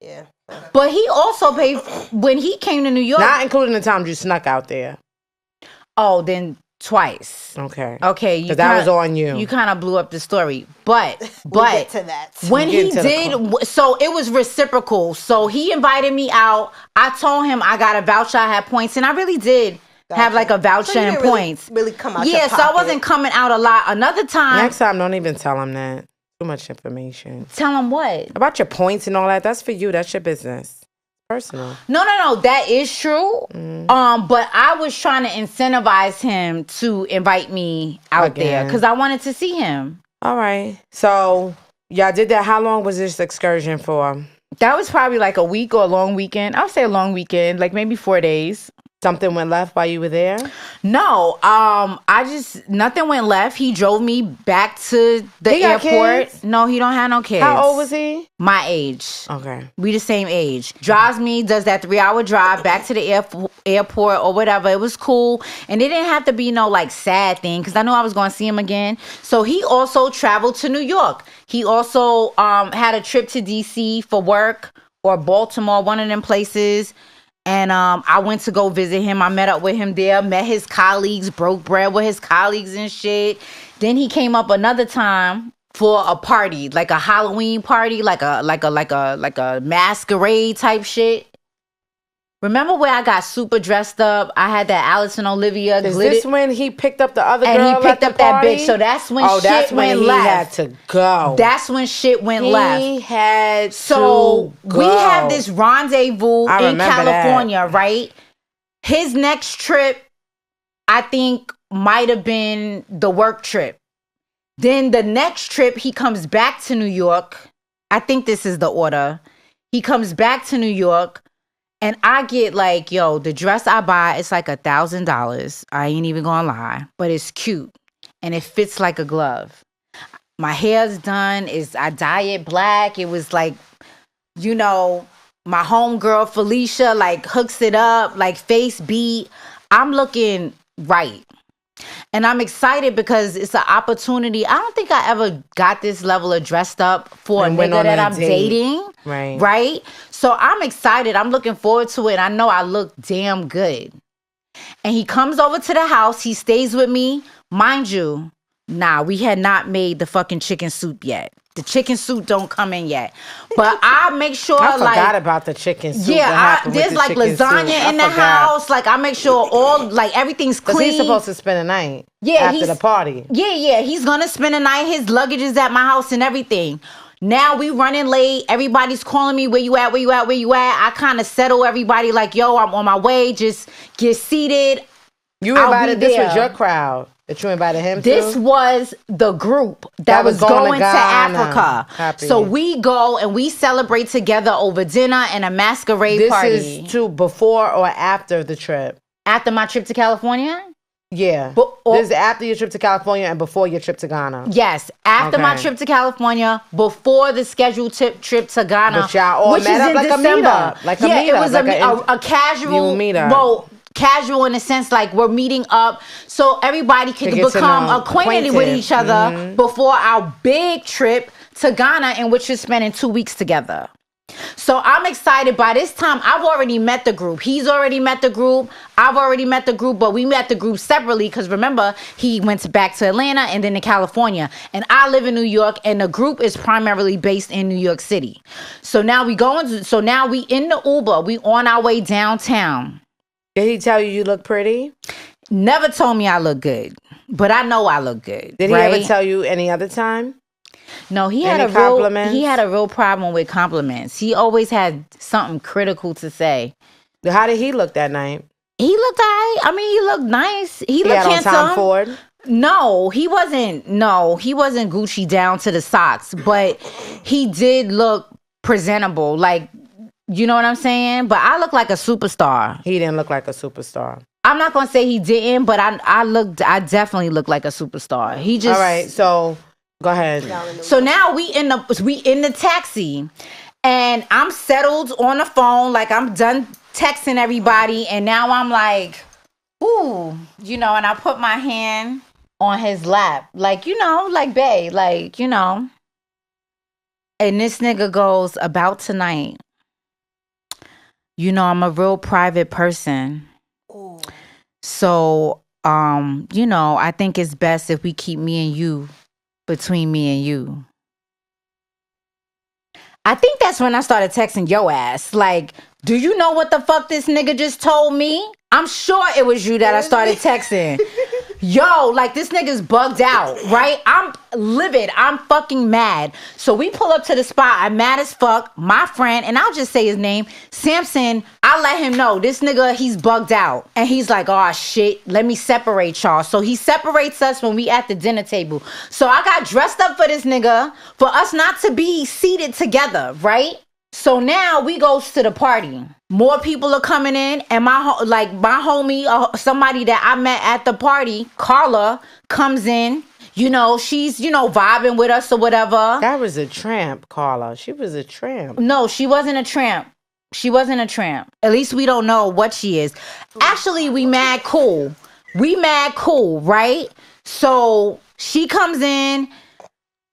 Yeah. But he also paid when he came to New York. Not including the times you snuck out there. Oh, then twice. Okay. Okay. Because that was on you. You kind of blew up the story. But We'll get to that. when We'll get he to the did, so it was reciprocal. So he invited me out. I told him I got a voucher. I had points. And I really did have like a voucher So you and didn't points. Really come out. Yeah, your so I pocket. wasn't coming out a lot. Another time. Next time, don't even tell him that. Too much information. Tell him what? About your points and all that. That's for you. That's your business. Personal. No. That is true. But I was trying to incentivize him to invite me out there Again. because I wanted to see him. All right. So, y'all did that. How long was this excursion for? That was probably like a week or a long weekend. I would say a long weekend, like maybe 4 days. Something went left while you were there? No, nothing went left. He drove me back to the He got airport. kids? No, he don't have no kids. How old was he? My age. Okay. We the same age. Drives me, does that 3-hour drive back to the airport or whatever. It was cool. And it didn't have to be no like sad thing because I knew I was going to see him again. So he also traveled to New York. He also had a trip to DC for work or Baltimore, one of them places. And I went to go visit him. I met up with him there, met his colleagues, broke bread with his colleagues and shit. Then he came up another time for a party, like a Halloween party, like a masquerade type shit. Remember where I got super dressed up? I had that Alice and Olivia Is glitter. this when he picked up the other girl and he picked at up the that party? bitch. So that's when that's shit when went he left. had to go. That's when shit went left. He had So to go. we have this rendezvous I in remember California, right? His next trip, I think, might have been the work trip. Then the next trip, he comes back to New York. I think this is the order. He comes back to New York, and I get like, yo, the dress I buy, it's like $1,000. I ain't even gonna lie, but it's cute, and it fits like a glove. My hair's done. I dye it black. It was like, you know, my homegirl Felicia like hooks it up, like face beat. I'm looking right. And I'm excited because it's an opportunity. I don't think I ever got this level of dressed up for And a went nigga on that a I'm date. dating. Right? So I'm excited. I'm looking forward to it. I know I look damn good. And he comes over to the house. He stays with me. Mind you, we had not made the fucking chicken soup yet. The chicken soup don't come in yet. But I make sure I forgot about the chicken soup. there's like lasagna in the house. Like I make sure everything's clean. Because he's supposed to spend a night after the party. Yeah. He's gonna spend a night. His luggage is at my house and everything. Now we running late. Everybody's calling me, where you at? I kind of settle everybody like, yo, I'm on my way. Just get seated. You invited, this was your crowd that you invited him to? This was the group that was going to Africa. Happy. So we go and we celebrate together over dinner and a masquerade party. This is to before or after the trip? After my trip to California? Yeah. This is after your trip to California and before your trip to Ghana? Yes. After my trip to California, before the scheduled trip to Ghana. But y'all all met up like a meetup. It was a casual meetup. Well, casual in a sense, like we're meeting up so everybody could become acquainted with each other before our big trip to Ghana, in which we're spending 2 weeks together. So I'm excited. By this time, I've already met the group. He's already met the group. I've already met the group, but we met the group separately because remember, he went back to Atlanta and then to California. And I live in New York, and the group is primarily based in New York City. So now we in the Uber. We on our way downtown. Did he tell you look pretty? Never told me I look good, but I know I look good. Did he ever tell you any other time? No, he had a real problem with compliments. He always had something critical to say. How did he look that night? He looked all right. I mean, he looked nice. He looked handsome. Tom Ford? No, he wasn't Gucci down to the socks, but he did look presentable. Like, you know what I'm saying? But I look like a superstar. He didn't look like a superstar. I'm not gonna say he didn't, but I definitely look like a superstar. He just all right. So go ahead. So now we in the taxi, and I'm settled on the phone, like I'm done texting everybody, and now I'm like, ooh, and I put my hand on his lap, like like bae, like and this nigga goes, about tonight. I'm a real private person. Ooh. So, I think it's best if we keep me and you between me and you. I think that's when I started texting your ass. Like, do you know what the fuck this nigga just told me? I'm sure it was you that I started texting. Yo, like this nigga's bugged out, right? I'm livid. I'm fucking mad. So we pull up to the spot. I'm mad as fuck. My friend, and I'll just say his name, Samson, I let him know this nigga, he's bugged out. And he's like, oh shit, let me separate y'all. So he separates us when we at the dinner table. So I got dressed up for this nigga for us not to be seated together, right? So now we goes to the party. More people are coming in, and my homie, somebody that I met at the party, Carla, comes in. She's vibing with us or whatever. That was a tramp, Carla. She was a tramp. No, she wasn't a tramp. At least we don't know what she is. Actually, we mad cool, right? So she comes in.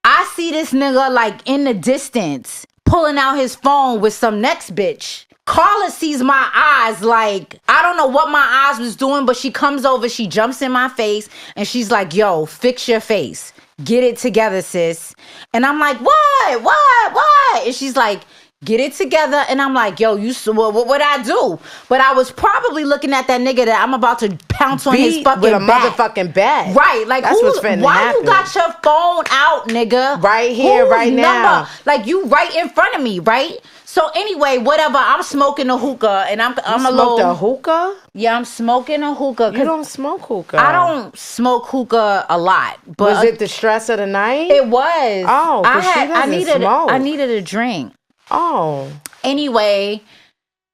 I see this nigga like in the distance, pulling out his phone with some next bitch. Carla sees my eyes, like, I don't know what my eyes was doing, but she comes over, she jumps in my face, and she's like, yo, fix your face. get it together, sis. And I'm like, what? And she's like, get it together. And I'm like, yo, what I do? But I was probably looking at that nigga that I'm about to pounce on his fucking with a back. motherfucking bat. Right, like that's what's finna why happen. you got your phone out, nigga? Right here, Whose right now. number? Like you right in front of me, right? So anyway, whatever. I'm smoking a hookah, and I'm a little. Smoked a hookah? Yeah, I'm smoking a hookah. You don't smoke hookah. I don't smoke hookah a lot. But was it the stress of the night? It was. Oh, I needed a drink. Oh. Anyway,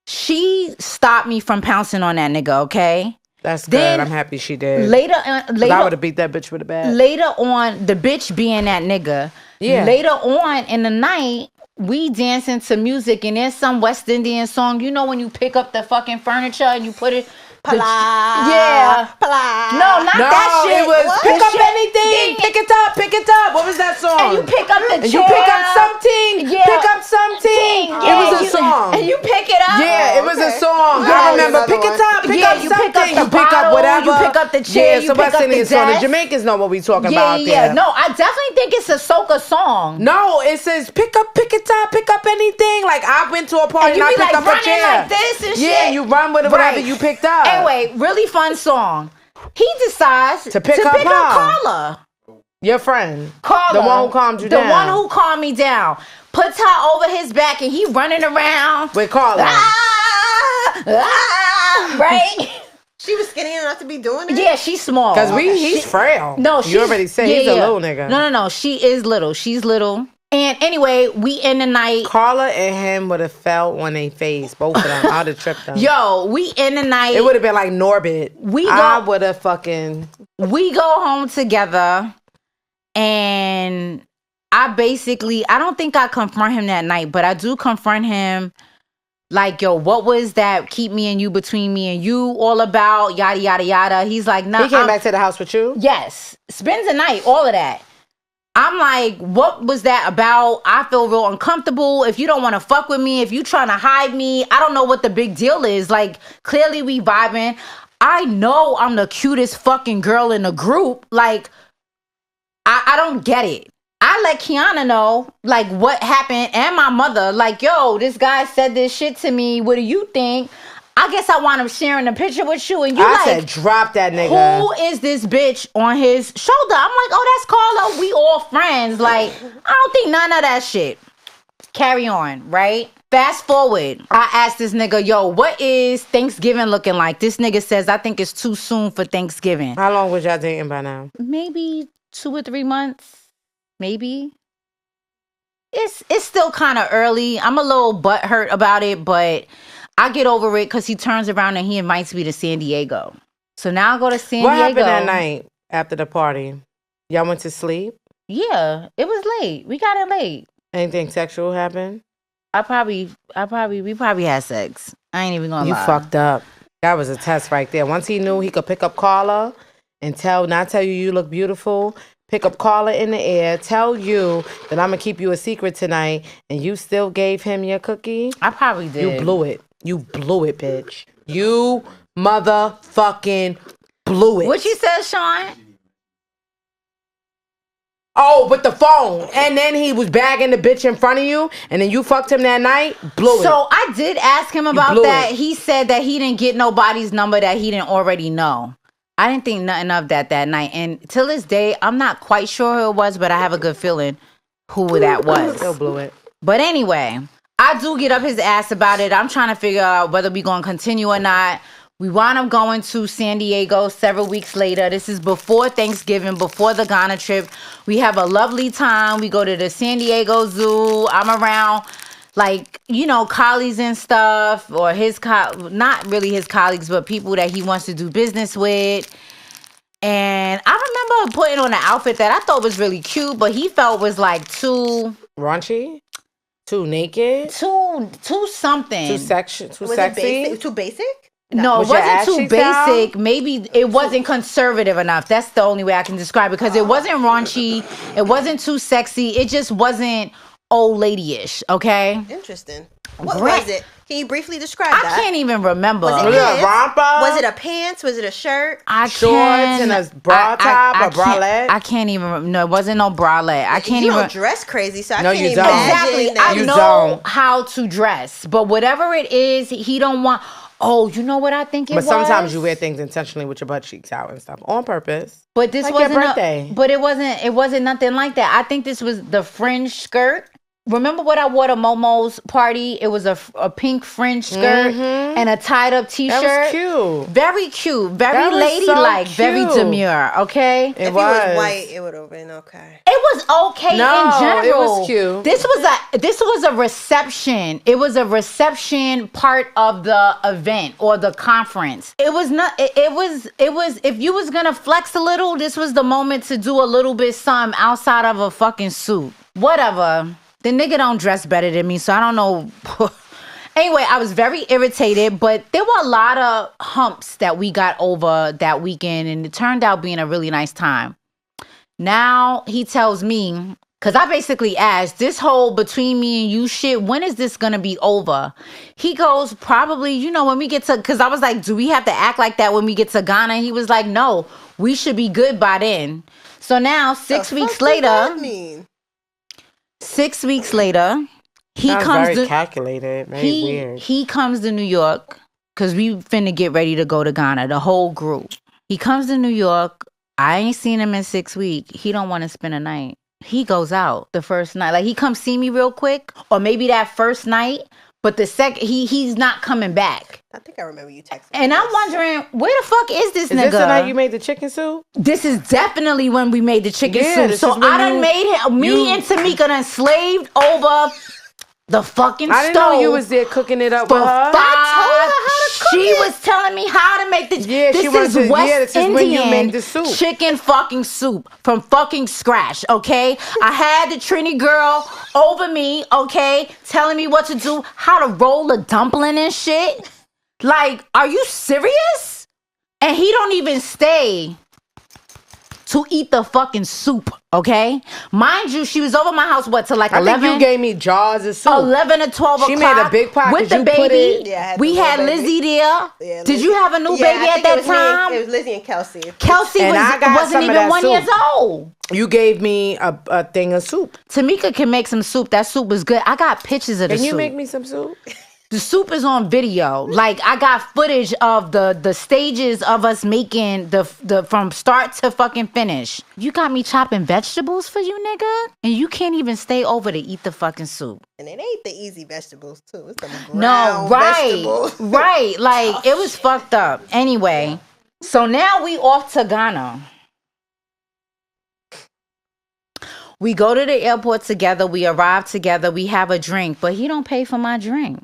she stopped me from pouncing on that nigga. Okay. That's then good. I'm happy she did. Later, I would have beat that bitch with a bat. Later on, the bitch being that nigga. Yeah. Later on in the night, we dancing to music, and there's some West Indian song. You know when you pick up the fucking furniture and you put it. Pala. Yeah. Pala. No, not that shit. It was What? pick The up shit. anything. Pick it up. Pick it up. What was that song? And you pick up the chair. And you pick up something. Yeah. Pick up something. Yeah, It was a song. And you pick it up. Yeah, it was a okay. song. Yeah, I remember. another Pick it one. up. Pick Yeah, up you pick something. up the You pick up bottle, whatever. you pick up the chair, Yeah, you so pick West up the Indian song. The desk. Jamaicans know what we talking Yeah, about yeah. there. No, I definitely think it's a soca song. No, it says pick it up, pick up anything. Like I went to a party And you and I be picked like up a running chair. like this and Yeah, shit. you run with whatever Right. you picked up. Anyway, really fun song. He decides To pick up her. Carla. Your friend. Carla. The one who calmed you down. The one who calmed me down. Puts her over his back and he running around. With Carla. Right? She was skinny enough to be doing it? Yeah, she's small. Because he's frail. No, you already said he's a little nigga. No. She is little. She's little. And anyway, we end the night. Carla and him would have fell on their face, both of them. I'd have tripped them. Yo, we end the night. It would have been like Norbit. I would have fucking. We go home together, and I don't think I confront him that night, but I do confront him. Like, yo, what was that keep me and you between me and you all about? Yada, yada, yada. He's like, nah. He came back to the house with you? Yes. Spends the night, all of that. I'm like, what was that about? I feel real uncomfortable. If you don't want to fuck with me, if you trying to hide me, I don't know what the big deal is. Like, clearly we vibing. I know I'm the cutest fucking girl in the group. Like, I don't get it. I let Kiana know, like, what happened, and my mother, like, yo, this guy said this shit to me. What do you think? I guess I want him sharing a picture with you, and you I said, drop that nigga. Who is this bitch on his shoulder? I'm like, oh, that's Carla. We all friends. Like, I don't think none of that shit. Carry on, right? Fast forward. I asked this nigga, yo, what is Thanksgiving looking like? This nigga says, I think it's too soon for Thanksgiving. How long was y'all dating by now? Maybe 2 or 3 months. Maybe. It's still kind of early. I'm a little butthurt about it, but I get over it because he turns around and he invites me to San Diego. So now I go to San Diego. What happened that night after the party? Y'all went to sleep? Yeah, it was late. We got in late. Anything sexual happened? We probably had sex. I ain't even gonna lie. You fucked up. That was a test right there. Once he knew he could pick up Carla and not tell you look beautiful, pick up Carla in the air, tell you that I'm gonna keep you a secret tonight, and you still gave him your cookie. I probably did. You blew it. You blew it, bitch. You motherfucking blew it. What you said, Sean? Oh, with the phone. And then he was bagging the bitch in front of you, and then you fucked him that night. Blew it. So I did ask him about blew that. it. He said that he didn't get nobody's number that he didn't already know. I didn't think nothing of that night. And till this day, I'm not quite sure who it was, but I have a good feeling who that was. Still blew it. But anyway, I do get up his ass about it. I'm trying to figure out whether we going to continue or not. We wound up going to San Diego several weeks later. This is before Thanksgiving, before the Ghana trip. We have a lovely time. We go to the San Diego Zoo. I'm around, like, you know, colleagues and stuff, or not really his colleagues, but people that he wants to do business with. And I remember putting on an outfit that I thought was really cute, but he felt was like too raunchy, too naked, too something, too sexy. Too basic? No, Was it your wasn't ass too cheeks out? basic. Maybe it wasn't conservative enough. That's the only way I can describe it. Because it wasn't raunchy. It wasn't too sexy. It just wasn't old lady-ish, okay? Interesting. What was it? Can you briefly describe I that? can't even remember. Was it Was it a pants? romper? Was it a pants? Was it a shirt? Shorts and a bra top, a bralette? I can't even. No, it wasn't no bralette. I can't you even. don't dress crazy, so I No, can't you even don't. imagine Exactly. that. I You know don't. how to dress, but whatever it is, he don't want. Oh, you know what I think it But was? sometimes you wear things intentionally with your butt cheeks out and stuff on purpose. But this Like your wasn't birthday. but it wasn't nothing like that. I think this was the fringe skirt. Remember what I wore to Momo's party? It was a pink fringe skirt and a tied up t-shirt. That was cute. Very cute, very That was ladylike, so very cute. demure. Okay, It If he was white, it would have been okay. it was okay No, in general. it was cute. This was a reception. It was a reception part of the event or the conference. It was not. It was. If you was gonna flex a little, this was the moment to do a little bit something outside of a fucking suit. Whatever. The nigga don't dress better than me, so I don't know. Anyway, I was very irritated, but there were a lot of humps that we got over that weekend, and it turned out being a really nice time. Now he tells me, because I basically asked, this whole between me and you shit, when is this going to be over? He goes, probably, when we get to, because I was like, do we have to act like that when we get to Ghana? He was like, no, we should be good by then. So now, 6 weeks later, 6 weeks later, he Sounds comes very to calculated, very weird. he comes to New York because we finna get ready to go to Ghana, the whole group. He comes to New York. I ain't seen him in 6 weeks. He don't want to spend a night. He goes out the first night. Like, he comes see me real quick, or maybe that first night, but the second, he's not coming back. I think I remember you texting. And I'm wondering, where the fuck is this Is nigga? this the night you made the chicken soup? This is definitely when we made the chicken soup. this So is when I done made him, me and Tamika done slaved over the fucking I stove. didn't know you was there cooking it up for with her. 5. She it. was telling me how to make the. Yeah, this she wanted is to- West yeah, this is Indian when you made the soup. chicken fucking soup from fucking scratch. Okay, I had the Trini girl over me. Okay, telling me what to do, how to roll a dumpling and shit. Like, are you serious? And he don't even stay to eat the fucking soup, okay? Mind you, she was over my house, till like I 11? think you gave me jars of soup. 11 or 12 She o'clock. made a big pot. With Did the you put baby. it- Yeah, I had We the had little Lizzie baby. there. Yeah, Did you have a new baby at that time? It was Lizzie and Kelsey. Kelsey And I got wasn't some of even that 1 soup. year old. You gave me a thing of soup. Tamika can make some soup. That soup was good. I got pictures of the Can you soup. make me some soup? The soup is on video. Like, I got footage of the stages of us making the from start to fucking finish. You got me chopping vegetables for you, nigga, and you can't even stay over to eat the fucking soup. And it ain't the easy vegetables, too. It's the No, brown vegetables. right. Like, it was fucked up. Anyway, so now we off to Ghana. We go to the airport together. We arrive together. We have a drink, but he don't pay for my drink.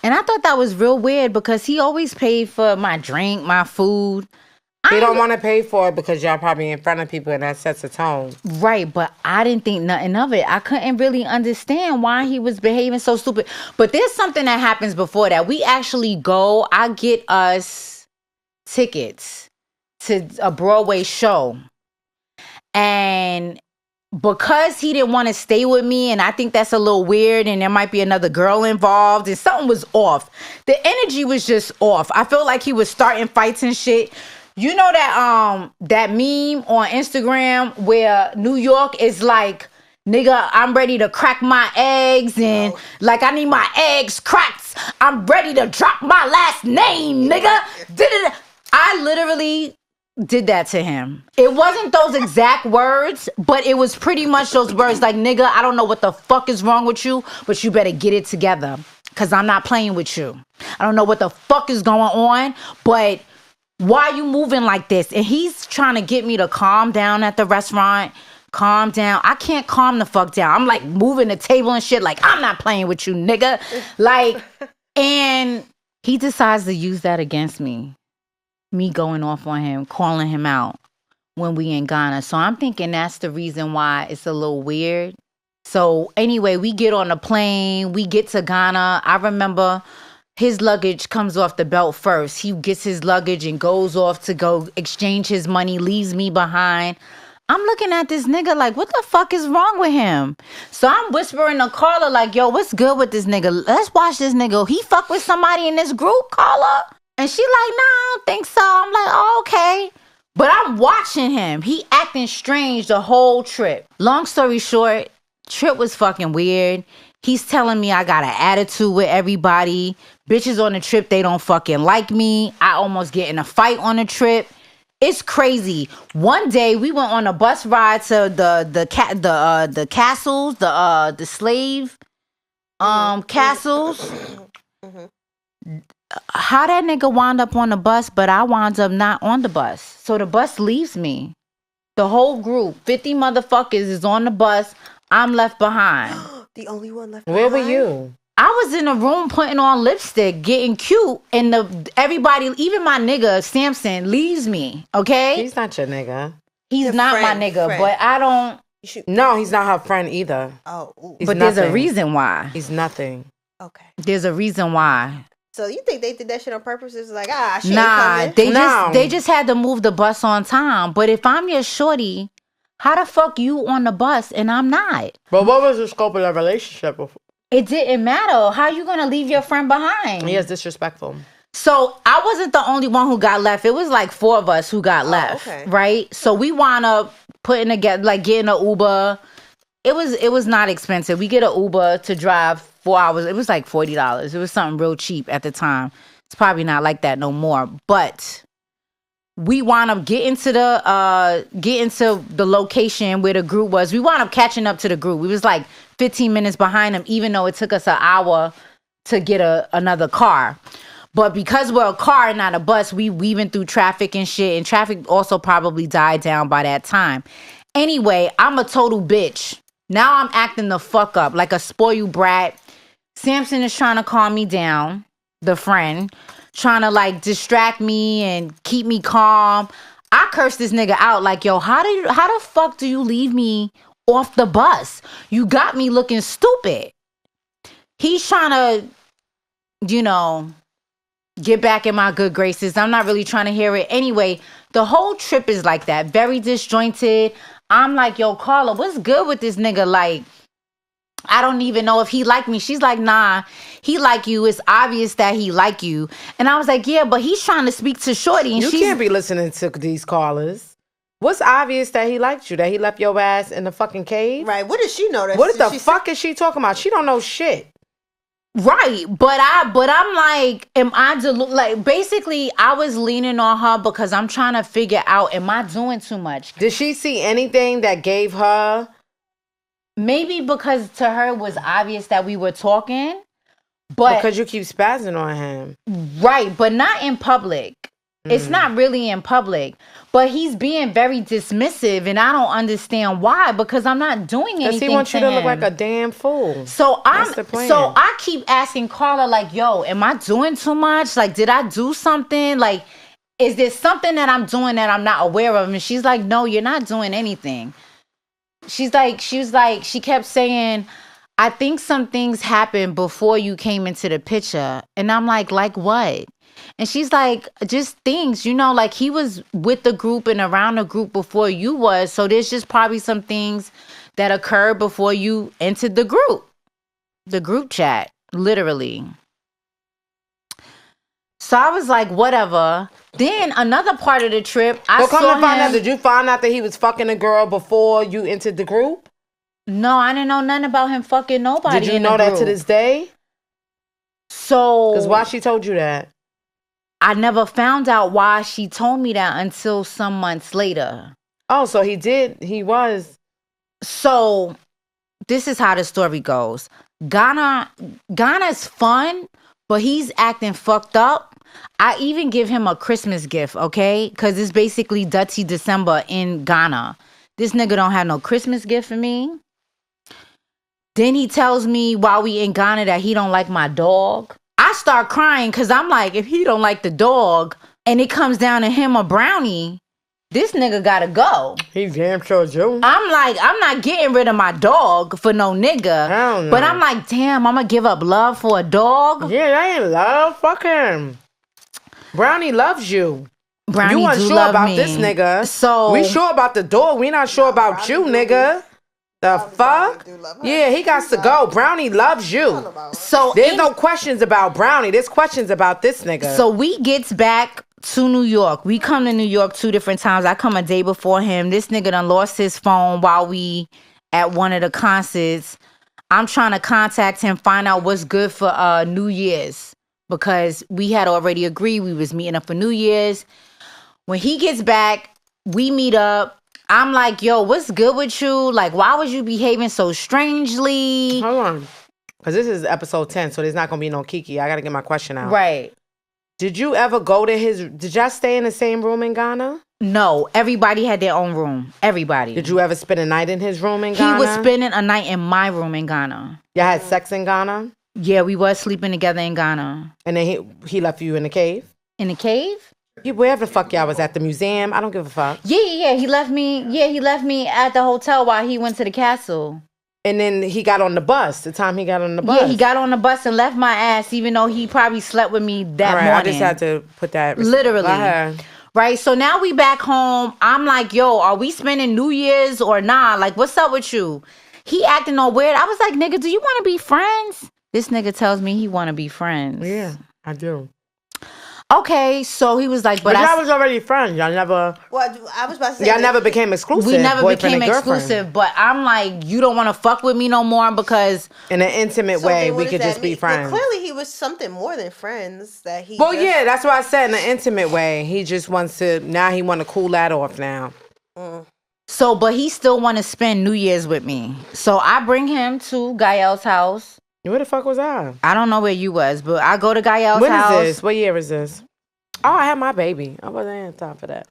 And I thought that was real weird because he always paid for my drink, my food. He don't want to pay for it because y'all probably in front of people and that sets a tone. Right, but I didn't think nothing of it. I couldn't really understand why he was behaving so stupid. But there's something that happens before that. We actually go, I get us tickets to a Broadway show. And because he didn't want to stay with me, and I think that's a little weird, and there might be another girl involved, and something was off. The energy was just off. I felt like he was starting fights and shit. You know that meme on Instagram where New York is like, nigga, I'm ready to crack my eggs, and like, I need my eggs cracked. I'm ready to drop my last name, nigga. I literally did that to him. It wasn't those exact words, but it was pretty much those words like, nigga, I don't know what the fuck is wrong with you, but you better get it together because I'm not playing with you. I don't know what the fuck is going on, but why are you moving like this? And he's trying to get me to calm down at the restaurant. Calm down. I can't calm the fuck down. I'm like moving the table and shit like, I'm not playing with you, nigga. Like, and he decides to use that against me. Me going off on him, calling him out when we in Ghana. So I'm thinking that's the reason why it's a little weird. So anyway, we get on the plane. We get to Ghana. I remember his luggage comes off the belt first. He gets his luggage and goes off to go exchange his money, leaves me behind. I'm looking at this nigga like, what the fuck is wrong with him? So I'm whispering to Carla like, yo, what's good with this nigga? Let's watch this nigga. He fuck with somebody in this group, Carla? And she like, nah, I don't think so. I'm like, oh, okay. But I'm watching him. He acting strange the whole trip. Long story short, trip was fucking weird. He's telling me I got an attitude with everybody. Bitches on the trip, they don't fucking like me. I almost get in a fight on the trip. It's crazy. One day we went on a bus ride to the castles, the slave castles. How that nigga wound up on the bus, but I wound up not on the bus. So the bus leaves me. The whole group, 50 motherfuckers is on the bus. I'm left behind. The only one left Where behind? were you? I was in a room putting on lipstick, getting cute, and everybody, even my nigga Samson, leaves me. Okay, He's not your nigga. he's Your not friend, my nigga, friend. but I don't. No, he's not her friend either. Oh, ooh. He's But there's a nothing. reason why. He's nothing. Okay. There's a reason why. So you think they did that shit on purpose? It's like, she Nah, ain't coming. they just had to move the bus on time. But if I'm your shorty, how the fuck you on the bus and I'm not? But what was the scope of that relationship? It didn't matter. How you gonna leave your friend behind? He is disrespectful. So I wasn't the only one who got left. It was like 4 of us who got left, okay. right? So we wound up putting together, like getting an Uber. It was not expensive. We get an Uber to drive 4 hours. It was like $40. It was something real cheap at the time. It's probably not like that no more. But we wound up getting to the location where the group was. We wound up catching up to the group. We was like 15 minutes behind them, even though it took us an hour to get another car. But because we're a car and not a bus, we weaving through traffic and shit. And traffic also probably died down by that time. Anyway, I'm a total bitch. Now I'm acting the fuck up like a spoiled brat. Samson is trying to calm me down, the friend, trying to like distract me and keep me calm. I cursed this nigga out like, yo, how the fuck do you leave me off the bus? You got me looking stupid. He's trying to, get back in my good graces. I'm not really trying to hear it. Anyway, the whole trip is like that. Very disjointed. I'm like, yo, Carla, what's good with this nigga? Like, I don't even know if he like me. She's like, nah, he like you. It's obvious that he like you. And I was like, yeah, but he's trying to speak to Shorty. And You can't be listening to these callers. What's obvious that he liked you? That he left your ass in the fucking cave? Right. What does she know? What the fuck is she talking about? She don't know shit. Right, but I'm like, am I like? Basically, I was leaning on her because I'm trying to figure out, am I doing too much? Did she see anything that gave her? Maybe because to her it was obvious that we were talking, but Because you keep spazzing on him. right, but not in public. It's not really in public, but he's being very dismissive, and I don't understand why. Because I'm not doing anything. Because he wants you to look him. like a damn fool. So That's the plan. so I keep asking Carla, like, yo, am I doing too much? Like, did I do something? Like, is there something that I'm doing that I'm not aware of? And she's like, no, you're not doing anything. She kept saying, I think some things happened before you came into the picture. And I'm like what? And she's like, just things, like he was with the group and around the group before you was. So there's just probably some things that occurred before you entered the group chat, literally. So I was like, whatever. Then another part of the trip, I come saw to find him. out, did you find out that he was fucking a girl before you entered the group? No, I didn't know nothing about him fucking nobody. Did you in know the that group. to this day? So Because why she told you that? I never found out why she told me that until some months later. Oh, so he was. So this is how the story goes. Ghana's fun, but he's acting fucked up. I even give him a Christmas gift, okay? Because it's basically Dirty December in Ghana. This nigga don't have no Christmas gift for me. Then he tells me while we in Ghana that he don't like my dog. I start crying because I'm like, if he don't like the dog and it comes down to him or Brownie, this nigga gotta go. He damn sure do. I'm like, I'm not getting rid of my dog for no nigga. Hell no. But I'm like, damn, I'm gonna give up love for a dog. Yeah, that ain't love. Fuck him. Brownie loves you. Brownie You weren't do sure love about me. this nigga. So we sure about the dog. We not sure about you, nigga. The fuck? Yeah, he got to go. Brownie loves you. So There's no questions about Brownie. There's questions about this nigga. So we gets back to New York. We come to New York 2 different times. I come a day before him. This nigga done lost his phone while we at one of the concerts. I'm trying to contact him, find out what's good for New Year's, because we had already agreed we was meeting up for New Year's. When he gets back, we meet up. I'm like, yo, what's good with you? Like, why was you behaving so strangely? Hold on. Because this is episode 10, so there's not going to be no Kiki. I got to get my question out. Right. Did you ever go to his... Did y'all stay in the same room in Ghana? No, everybody had their own room. Everybody. Did you ever spend a night in his room in Ghana? He was spending a night in my room in Ghana. Y'all had sex in Ghana? Yeah, we was sleeping together in Ghana. And then he left you in the cave? In the cave? Wherever the fuck y'all was at, the museum. I don't give a fuck. Yeah. He left me at the hotel while he went to the castle. And then he got on the bus. The time he got on the bus. Yeah, he got on the bus and left my ass, even though he probably slept with me that All right, morning. I just had to put that. Literally. Right, so now we back home. I'm like, yo, are we spending New Year's or nah? Like, what's up with you? He acting all weird. I was like, nigga, do you want to be friends? This nigga tells me he want to be friends. Yeah, I do. Okay, so he was like, but y'all was already friends. Y'all never... Well, I was about to say... Y'all never became exclusive. We never boyfriend became and girlfriend. exclusive, but I'm like, you don't want to fuck with me no more because... In an intimate way, then what we does could that just be mean? friends. Well, clearly he was something more than friends. That he. Well, just, yeah, that's what I said. In an intimate way, he just wants to. Now he want to cool that off. Now. So, but he still want to spend New Year's with me. So I bring him to Gael's house. Where the fuck was I? I don't know where you was, but I go to Gael's When house. is this? What year is this? Oh, I had my baby. I wasn't in time for that.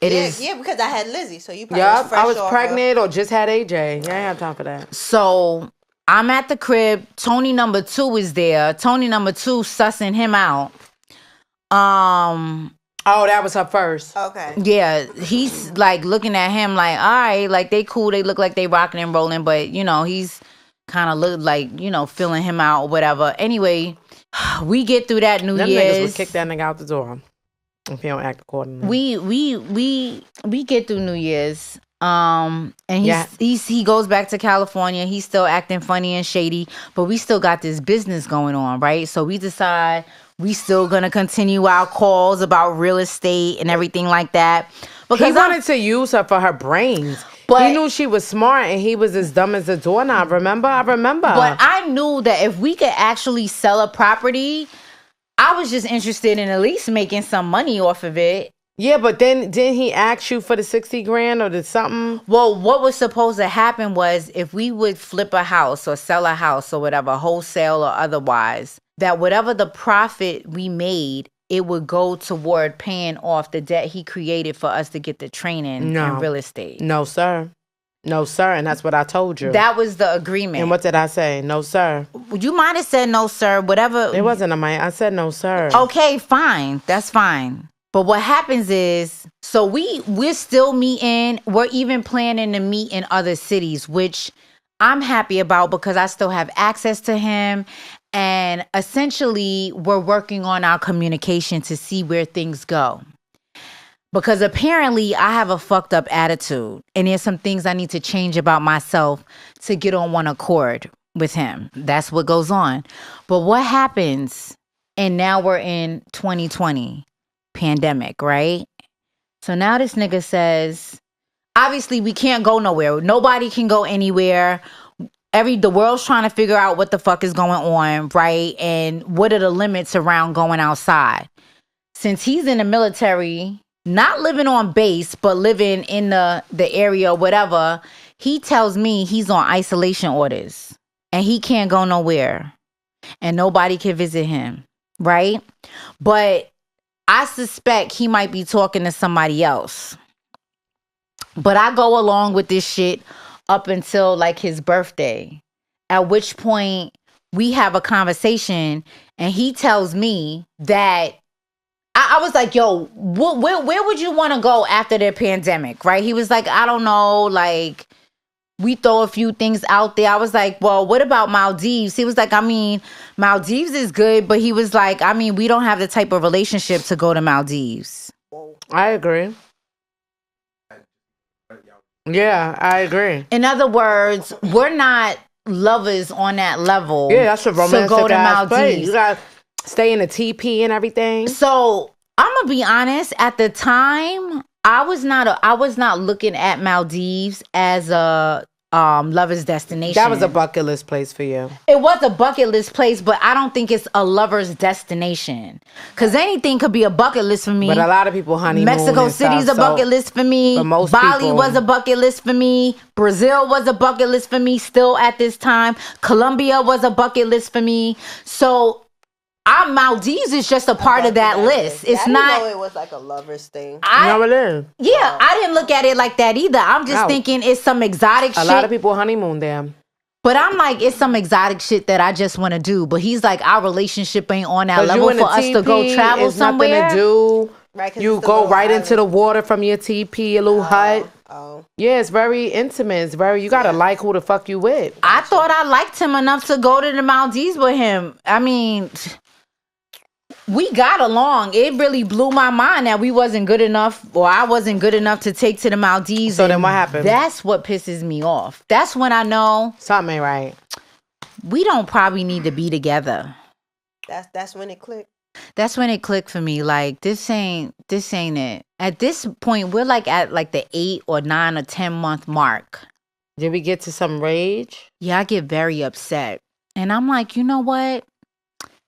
It is. Yeah, because I had Lizzie, so you probably Yeah, was fresh I was off pregnant or just had AJ. Yeah, I ain't have time for that. So I'm at the crib. Tony number 2 is there. Tony number 2 sussing him out. Oh, that was her first. Okay. Yeah, he's like looking at him like, all right, like they cool. They look like they rocking and rolling, but you know, he's kind of look like, you know, feeling him out or whatever. Anyway, we get through that New Them Year's. niggas would kick that nigga out the door if he don't act accordingly. We get through New Year's. And he goes back to California. He's still acting funny and shady, but we still got this business going on, right? So we decide we still gonna continue our calls about real estate and everything like that. Because he wanted to use her for her brains. But he knew she was smart and he was as dumb as a doorknob. Remember? I remember. But I knew that if we could actually sell a property, I was just interested in at least making some money off of it. Yeah, but then didn't he ask you for the 60 grand or the something? Well, what was supposed to happen was if we would flip a house or sell a house or whatever, wholesale or otherwise, that whatever the profit we made, it would go toward paying off the debt he created for us to get the training in real estate. No, sir. No, sir. And that's what I told you. That was the agreement. And what did I say? No, sir. You might have said no, sir. Whatever. It wasn't a mic. I said no, sir. Okay, fine. That's fine. But what happens is, so we're still meeting. We're even planning to meet in other cities, which I'm happy about because I still have access to him. And essentially, we're working on our communication to see where things go. Because apparently, I have a fucked up attitude. And there's some things I need to change about myself to get on one accord with him. That's what goes on. But what happens, and now we're in 2020, pandemic, right? So now this nigga says, obviously, we can't go nowhere. Nobody can go anywhere. The world's trying to figure out what the fuck is going on, right? And what are the limits around going outside? Since he's in the military, not living on base, but living in the area or whatever, he tells me he's on isolation orders and he can't go nowhere and nobody can visit him, right? But I suspect he might be talking to somebody else. But I go along with this shit up until like his birthday, at which point we have a conversation and he tells me that I was like, yo, where would you want to go after the pandemic, right? He was like, I don't know, like we throw a few things out there. I was like, well, what about Maldives? He was like, I mean, Maldives is good, but he was like, I mean, we don't have the type of relationship to go to Maldives. I agree. Yeah, I agree. In other words, we're not lovers on that level. Yeah, that's a romantic to go to ass place. Maldives. You gotta stay in a teepee and everything. So I'm gonna be honest. At the time, I was not looking at Maldives as a lover's destination. That was a bucket list place for you. It was a bucket list place, but I don't think it's a lover's destination. Because anything could be a bucket list for me. But a lot of people honeymoon. Mexico City's a bucket list for me. For most Bali people, was a bucket list for me. Brazil was a bucket list for me still at this time. Colombia was a bucket list for me. So Maldives is just a part of that list. It's I not. didn't know it was like a lover's thing. You know what it is? Yeah, I didn't look at it like that either. I'm just thinking it's some exotic shit. A lot of people honeymoon there. But I'm like, it's some exotic shit that I just want to do. But he's like, our relationship ain't on that level for us to go travel somewhere. Nothing to do. Right, you go right into the water from your teepee, a little hut. Oh. Yeah, it's very intimate. It's very, you gotta like who the fuck you with. I thought I liked him enough to go to the Maldives with him. I mean, we got along. It really blew my mind that we wasn't good enough, or I wasn't good enough to take to the Maldives. So then what happened? That's what pisses me off. That's when I know something ain't right. We don't probably need to be together. That's when it clicked. That's when it clicked for me. Like, this ain't it. At this point, we're like at like the 8 or 9 or 10 month mark. Did we get to some rage? Yeah, I get very upset. And I'm like, you know what?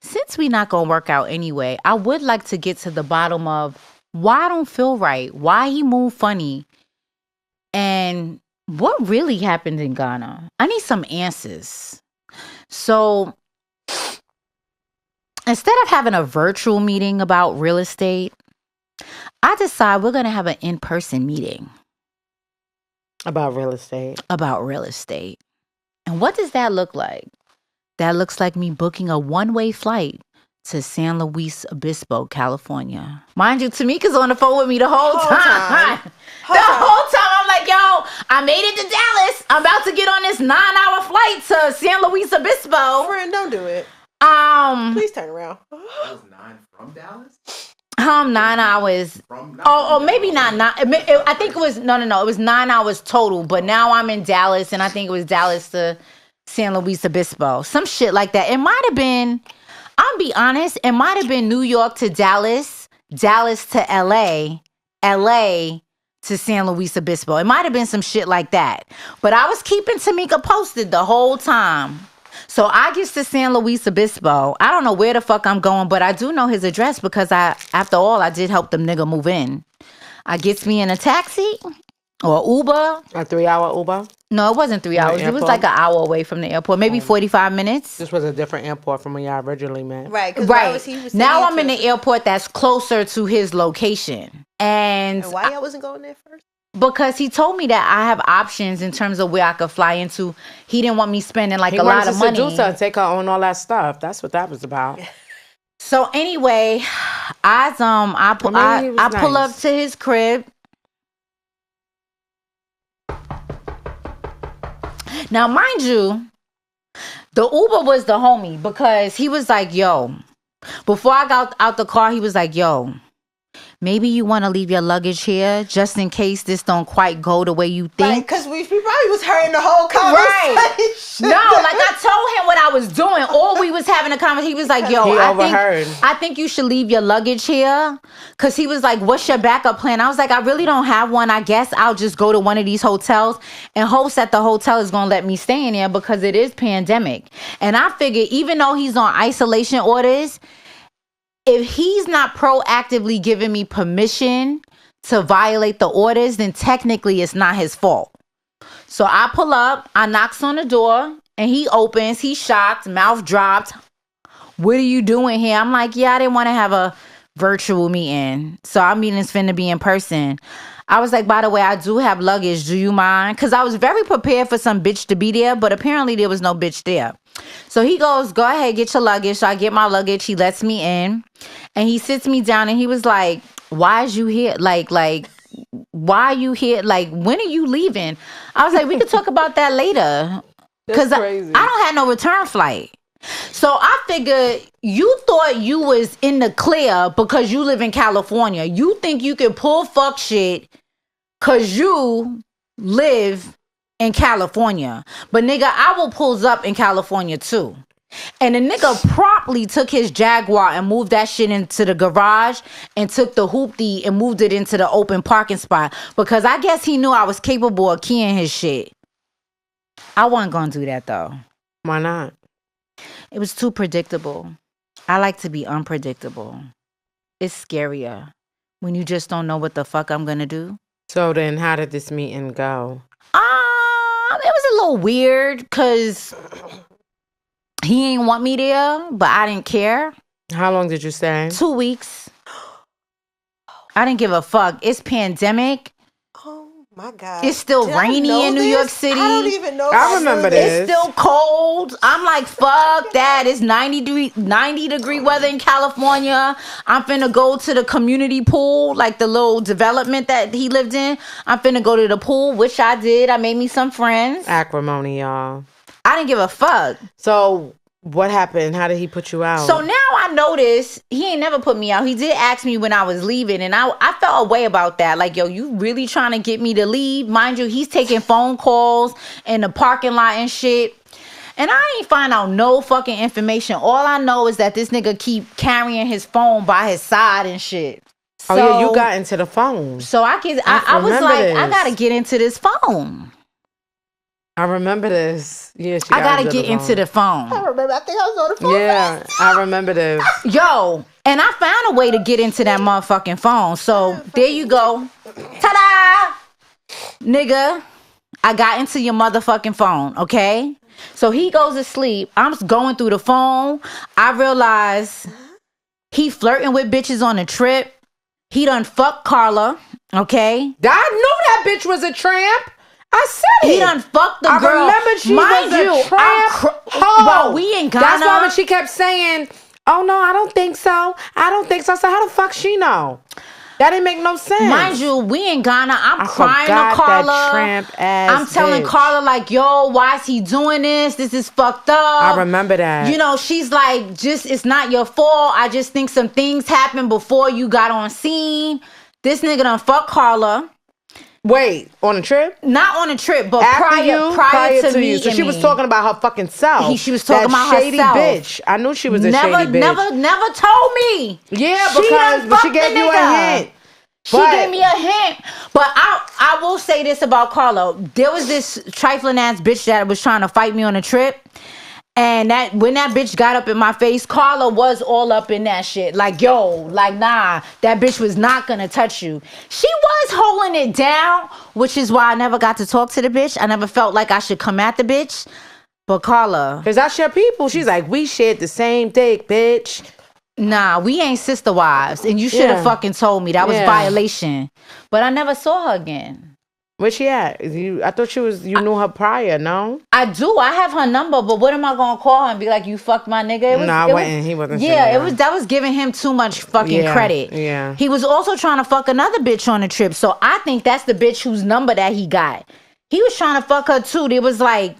Since we not gonna work out anyway, I would like to get to the bottom of why I don't feel right, why he moved funny, and what really happened in Ghana. I need some answers. So instead of having a virtual meeting about real estate, I decide we're gonna have an in-person meeting. About real estate. About real estate. And what does that look like? That looks like me booking a one-way flight to San Luis Obispo, California. Mind you, Tamika's on the phone with me the whole time. The whole time I'm like, yo, I made it to Dallas. I'm about to get on this 9-hour flight to San Luis Obispo. Friend, don't do it. Please turn around. That was 9 from Dallas? 9 hours. Oh, maybe not 9. I think it was, no. It was 9 hours total. But now I'm in Dallas, and I think it was Dallas to San Luis Obispo. Some shit like that. It might have been, I'll be honest, it might have been New York to Dallas, Dallas to LA, LA to San Luis Obispo. It might have been some shit like that. But I was keeping Tamika posted the whole time. So I get to San Luis Obispo. I don't know where the fuck I'm going, but I do know his address because after all, I did help them nigga move in. I gets me in a taxi or Uber. A 3-hour Uber? No, it wasn't 3 hours. It was like an hour away from the airport, maybe 45 minutes. This was a different airport from when y'all originally met. Right. Now I'm in the airport that's closer to his location. And why y'all wasn't going there first? Because he told me that I have options in terms of where I could fly into. He didn't want me spending like a lot of money. He wanted to seduce her and take her on all that stuff. That's what that was about. So anyway, I pull up to his crib. Now, mind you, the Uber was the homie because he was like, yo, before I got out the car, he was like, yo, maybe you want to leave your luggage here just in case this don't quite go the way you think. Right, because we probably was hearing the whole conversation. Right. No, like I told him what I was doing. Or we was having a conversation. He was like, yo, I think you should leave your luggage here. Because he was like, what's your backup plan? I was like, I really don't have one. I guess I'll just go to one of these hotels and hopes that the hotel is going to let me stay in there because it is pandemic. And I figured even though he's on isolation orders, if he's not proactively giving me permission to violate the orders, then technically it's not his fault. So I pull up, I knocks on the door, and he opens. He's shocked, mouth dropped. What are you doing here? I'm like, yeah, I didn't want to have a virtual meeting. So our meeting's finna be in person. I was like, by the way, I do have luggage. Do you mind? Because I was very prepared for some bitch to be there, but apparently there was no bitch there. So he goes, go ahead, get your luggage. So I get my luggage. He lets me in. And he sits me down and he was like, why is you here? Like, why are you here? Like, when are you leaving? I was like, we could talk about that later. Because I don't have no return flight. So I figured you thought you was in the clear because you live in California. You think you can pull fuck shit because you live in California. But nigga, I will pulls up in California too. And the nigga promptly took his Jaguar and moved that shit into the garage and took the hoopty and moved it into the open parking spot because I guess he knew I was capable of keying his shit. I wasn't gonna do that though. Why not? It was too predictable. I like to be unpredictable. It's scarier when you just don't know what the fuck I'm gonna do. So then how did this meeting go? It was a little weird because he ain't want me there, but I didn't care. How long did you stay? 2 weeks. I didn't give a fuck. It's pandemic. Oh my God. It's still rainy in New York City. I don't even know. I remember this. It's still cold. I'm like, fuck that. It's 90 degree weather in California. I'm finna go to the community pool, like the little development that he lived in. I'm finna go to the pool, which I did. I made me some friends. Acrimony, y'all. I didn't give a fuck. So what happened? How did he put you out? So now I notice he ain't never put me out. He did ask me when I was leaving, and I felt a way about that. Like, yo, you really trying to get me to leave? Mind you, he's taking phone calls in the parking lot and shit. And I ain't find out no fucking information. All I know is that this nigga keep carrying his phone by his side and shit. Oh yeah, you got into the phone. So I was like, I gotta get into this phone. I remember this. Yeah, I gotta get into the phone. I remember. I think I was on the phone. Yeah, I remember this. Yo, and I found a way to get into that motherfucking phone. So there you go. Ta-da! Nigga, I got into your motherfucking phone, okay? So he goes to sleep. I'm going through the phone. I realize he flirting with bitches on a trip. He done fucked Carla, okay? I knew that bitch was a tramp. I said it. He done fucked the girl. I remember she was a tramp. Well, we ain't got That's why when she kept saying, oh no, I don't think so. I don't think so. So how the fuck she know? That didn't make no sense. Mind you, we in Ghana. I'm crying to forgot Carla. That tramp ass I'm telling bitch. Carla like, yo, why is he doing this? This is fucked up. I remember that. You know, she's like, it's not your fault. I just think some things happened before you got on scene. This nigga done fuck Carla. Wait, on a trip? Not on a trip, but After prior to you. So she was talking about her fucking self. She was talking about shady herself. Bitch. I knew she was a shady bitch. Never told me. Yeah, But she gave you a hint. She gave me a hint. But I will say this about Carla. There was this trifling ass bitch that was trying to fight me on a trip. And that when that bitch got up in my face, Carla was all up in that shit. Like, yo, like, nah, that bitch was not gonna touch you. She was holding it down, which is why I never got to talk to the bitch. I never felt like I should come at the bitch. But Carla, because that's your people. She's like, we shared the same dick, bitch. Nah, we ain't sister wives. And you should have fucking told me. That was violation. But I never saw her again. Where she at? I thought you knew her prior, no? I do. I have her number, but what am I gonna call her and be like, you fucked my nigga? He wasn't. Yeah, that was giving him too much fucking credit. Yeah. He was also trying to fuck another bitch on the trip. So I think that's the bitch whose number that he got. He was trying to fuck her too. There was like,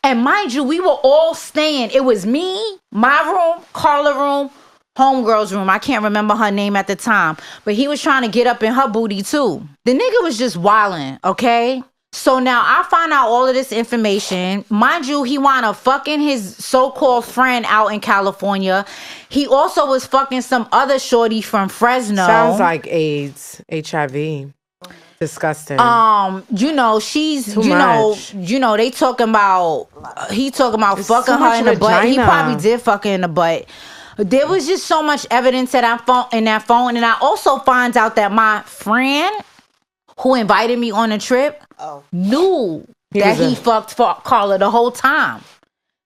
and mind you, we were all staying. It was me, my room, Carla room, homegirl's room. I can't remember her name at the time, but he was trying to get up in her booty too. The nigga was just wilding, okay? So now I find out all of this information. Mind you, he wound up fucking his so-called friend out in California. He also was fucking some other shorty from Fresno. Sounds like AIDS, HIV. Disgusting. You know, she's Too you much. know, they talking about he talking about It's fucking so her much in the butt. He vagina. probably did fuck her in the butt. There was just so much evidence in that phone, and I also find out that my friend who invited me on a trip knew that he fucked Carla the whole time.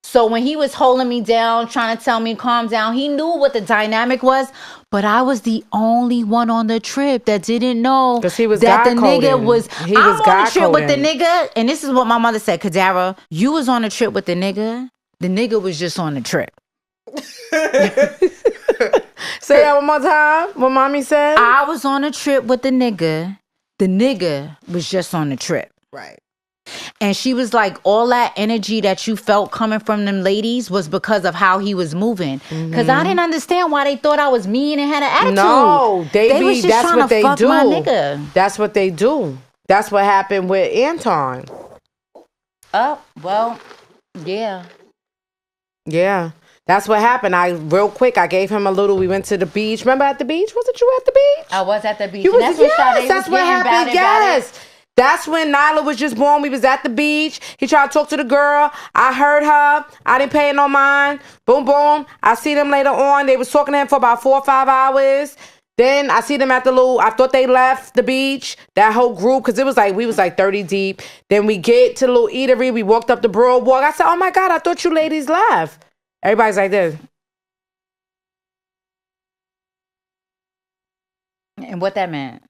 So when he was holding me down, trying to tell me calm down, he knew what the dynamic was. But I was the only one on the trip that didn't know because he was that the nigga God-coding. was. He I'm was on the trip with the God-coding. nigga, and this is what my mother said. Kadara, you was on a trip with the nigga. The nigga was just on the trip. Say that one more time. What mommy said? I was on a trip with the nigga. The nigga was just on the trip. Right. And she was like, all that energy that you felt coming from them ladies was because of how he was moving. Because I didn't understand why they thought I was mean and had an attitude. No, they was just that's trying what to they fuck do. my nigga. That's what they do. That's what happened with Anton. Oh, well, yeah. Yeah. That's what happened. Real quick, I gave him a little. We went to the beach. Remember at the beach? Wasn't you at the beach? I was at the beach. You was, that's when Sade that's was what getting happened. about Yes. That's when Nyla was just born. We was at the beach. He tried to talk to the girl. I heard her. I didn't pay no mind. Boom, boom. I see them later on. They was talking to him for about 4 or 5 hours. Then I see them at the little, I thought they left the beach, that whole group, because we was like 30 deep. Then we get to the little eatery. We walked up the Broadwalk. I said, oh my God, I thought you ladies left. Everybody's like this. And what that meant?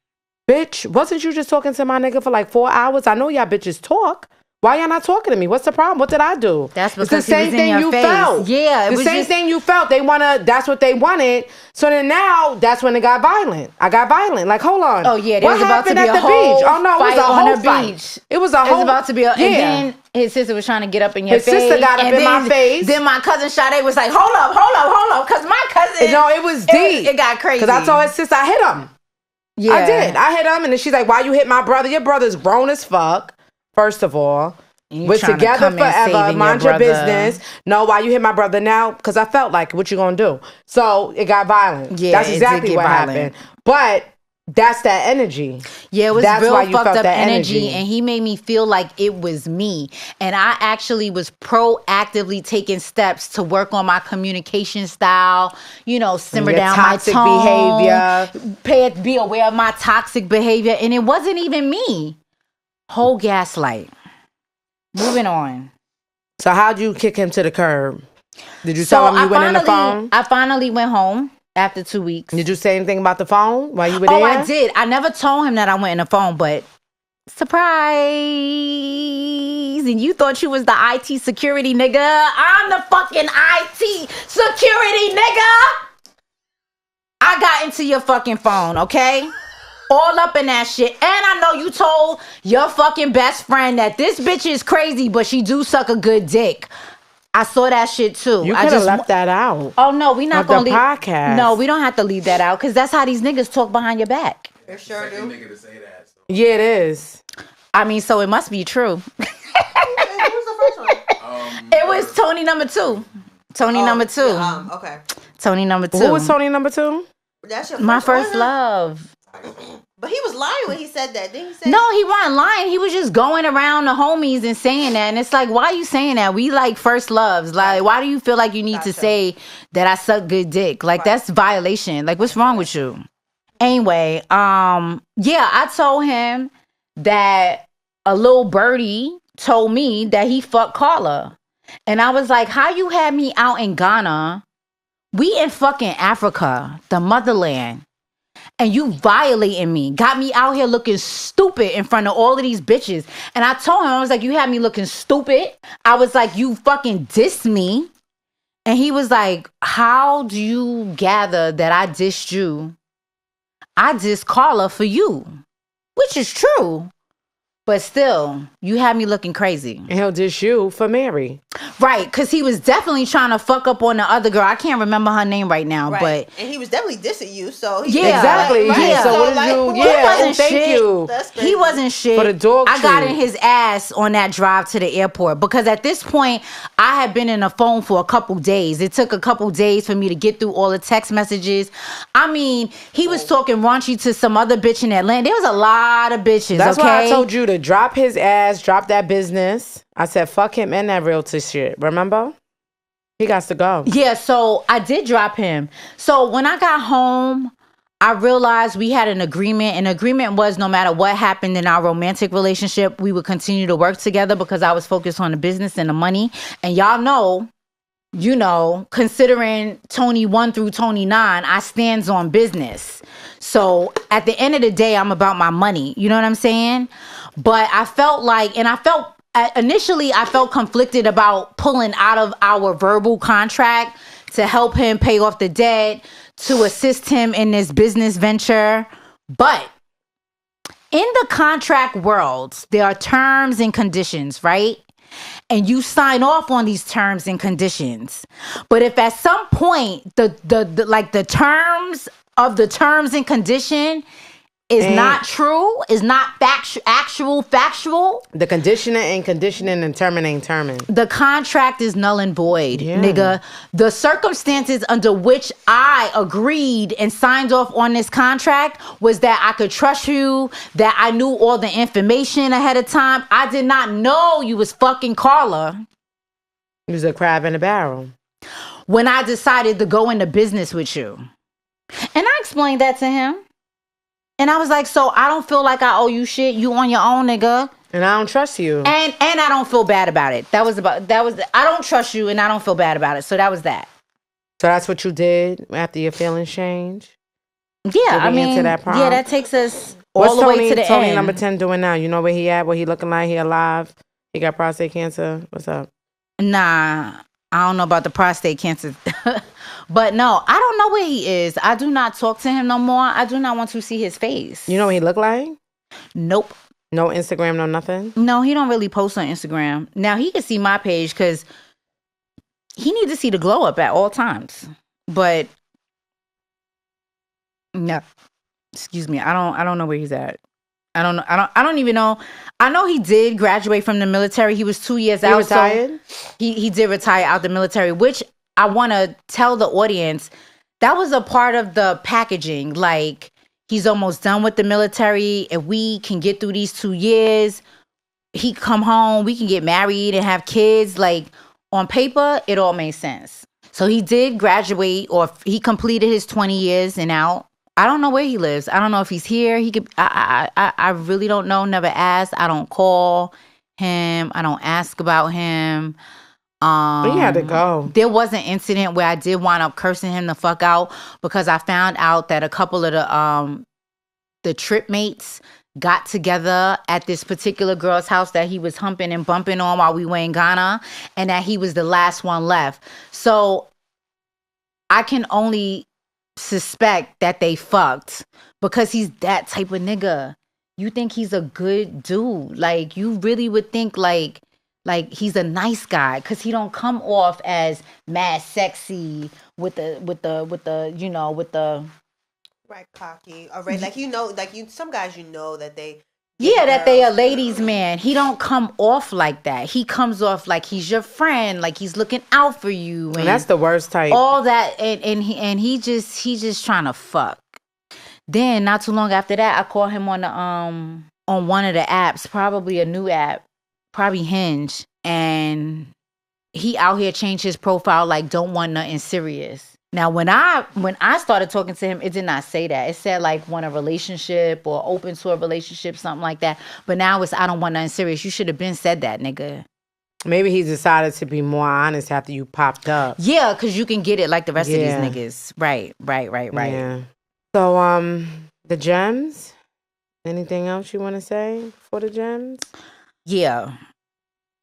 Bitch, wasn't you just talking to my nigga for like 4 hours? I know y'all bitches talk. Why y'all not talking to me? What's the problem? What did I do? That's because it's the same thing you felt. Yeah, the same thing you felt. That's what they wanted. So then now, that's when it got violent. I got violent. Like, hold on. Oh yeah, there what was about to be happened a at the whole beach? Oh no, it was fight a on whole the fight. beach. It was a whole. It was about to be a. Yeah. And then his sister was trying to get up in your His face. sister got up in my face. Then my cousin Sade was like, hold up, because my cousin. No, it was deep. It got crazy. Because I told his sister I hit him. Yeah, I did. I hit him, and then she's like, "Why you hit my brother? Your brother's grown as fuck. First of all." We're together forever. Mind your business. No, why you hit my brother now? Because I felt like, what you gonna do? So it got violent. Yeah, that's exactly what happened. But that's that energy. Yeah, it was that's real why you fucked felt up that energy, and he made me feel like it was me. And I actually was proactively taking steps to work on my communication style. You know, simmer down my tone, behavior, be aware of my toxic behavior, and it wasn't even me. Whole gaslight. Moving on. So how'd you kick him to the curb? Did you tell him you went in the phone? I finally went home after 2 weeks. Did you say anything about the phone while you were there? Oh, I did. I never told him that I went in the phone, but surprise. And you thought you was the IT security nigga. I'm the fucking IT security nigga. I got into your fucking phone, okay? All up in that shit. And I know you told your fucking best friend that this bitch is crazy, but she do suck a good dick. I saw that shit too. You could have left that out. Oh no, we not gonna leave. Podcast. No, we don't have to leave that out because that's how these niggas talk behind your back. They sure do. Nigga to say that, so. Yeah, it is. I mean, so it must be true. Who was the first one? It was Tony number 2. Tony number 2. Okay. Tony number 2. Who was Tony number 2? That's your My first one, love. But he was lying when he said that. Didn't he say? No, he wasn't lying. He was just going around the homies and saying that. And it's like, why are you saying that? We like first loves. Like, why do you feel like you need to say that I suck good dick? Like, that's violation. Like, what's wrong with you? Anyway, yeah, I told him that a little birdie told me that he fucked Carla. And I was like, how you had me out in Ghana? We in fucking Africa, the motherland. And you violating me, got me out here looking stupid in front of all of these bitches. And I told him, I was like, you had me looking stupid. I was like, you fucking dissed me. And he was like, how do you gather that I dissed you? I dissed Carla for you, which is true. But still, you had me looking crazy. And he'll dish you for Mary. Right, because he was definitely trying to fuck up on the other girl. I can't remember her name right now, but... And he was definitely dissing you, so... Yeah. Exactly. Right. Yeah. So what did you... Yeah, he wasn't thank shit. you. That's crazy. He wasn't shit. For the dog I got treat. in his ass on that drive to the airport because at this point, I had been in the phone for a couple days. It took a couple days for me to get through all the text messages. I mean, he was talking raunchy to some other bitch in Atlanta. There was a lot of bitches, That's okay? why I told you to drop his ass, drop that business. I said, fuck him and that realtor shit. Remember? He got to go. Yeah, so I did drop him. So when I got home, I realized we had an agreement. An agreement was no matter what happened in our romantic relationship, we would continue to work together because I was focused on the business and the money. And y'all know, you know, considering Tony 1 through Tony 9, I stands on business. So at the end of the day, I'm about my money. You know what I'm saying? But I felt like, and I felt, initially, I felt conflicted about pulling out of our verbal contract to help him pay off the debt, to assist him in this business venture. But in the contract world, there are terms and conditions, right? And you sign off on these terms and conditions. But if at some point the terms of the terms and condition is not true, is not factual. The conditioner ain't conditioning and terming ain't terming. The contract is null and void, nigga. The circumstances under which I agreed and signed off on this contract was that I could trust you, that I knew all the information ahead of time. I did not know you was fucking Carla. You was a crab in a barrel. When I decided to go into business with you. And I explained that to him. And I was like, so I don't feel like I owe you shit. You on your own, nigga. And I don't trust you. And I don't feel bad about it. I don't trust you and I don't feel bad about it. So that was that. So that's what you did after your feelings changed? Yeah, I mean, that takes us all the way to the Tony end. number 10 doing now? You know where he at? What he looking like? He alive? He got prostate cancer? What's up? Nah, I don't know about the prostate cancer. But no, I don't know where he is. I do not talk to him no more. I do not want to see his face. You know what he look like? Nope. No Instagram, no nothing? No, he don't really post on Instagram. Now, he can see my page because he needs to see the glow up at all times. But no, excuse me. I don't know where he's at. I don't know. I don't even know. I know he did graduate from the military. He was 2 years out. He retired? So he did retire out the military, which I want to tell the audience that was a part of the packaging. Like, he's almost done with the military. If we can get through these 2 years, he come home, we can get married and have kids. Like, on paper, it all made sense. So he did graduate, or he completed his 20 years and out. I don't know where he lives. I don't know if he's here. He could. I really don't know. Never asked. I don't call him. I don't ask about him. But he had to go. There was an incident where I did wind up cursing him the fuck out because I found out that a couple of the trip mates got together at this particular girl's house that he was humping and bumping on while we were in Ghana, and that he was the last one left. So I can only suspect that they fucked because he's that type of nigga. You think he's a good dude. Like, you really would think like he's a nice guy because he don't come off as mad sexy with the right, cocky or right, like, you know, like, you some guys, you know, that they that they a ladies man. He don't come off like that. He comes off like he's your friend, like he's looking out for you, and that's the worst type. All that, and he just trying to fuck. Then not too long after that, I called him on one of the apps, probably a new app, probably Hinge, and he out here changed his profile like don't want nothing serious. Now, when I started talking to him, it did not say that. It said like want a relationship or open to a relationship, something like that. But now it's I don't want nothing serious. You should have been said that, nigga. Maybe he decided to be more honest after you popped up. Yeah, because you can get it like the rest of these niggas. Right. Yeah. So, the gems? Anything else you want to say for the gems? Yeah.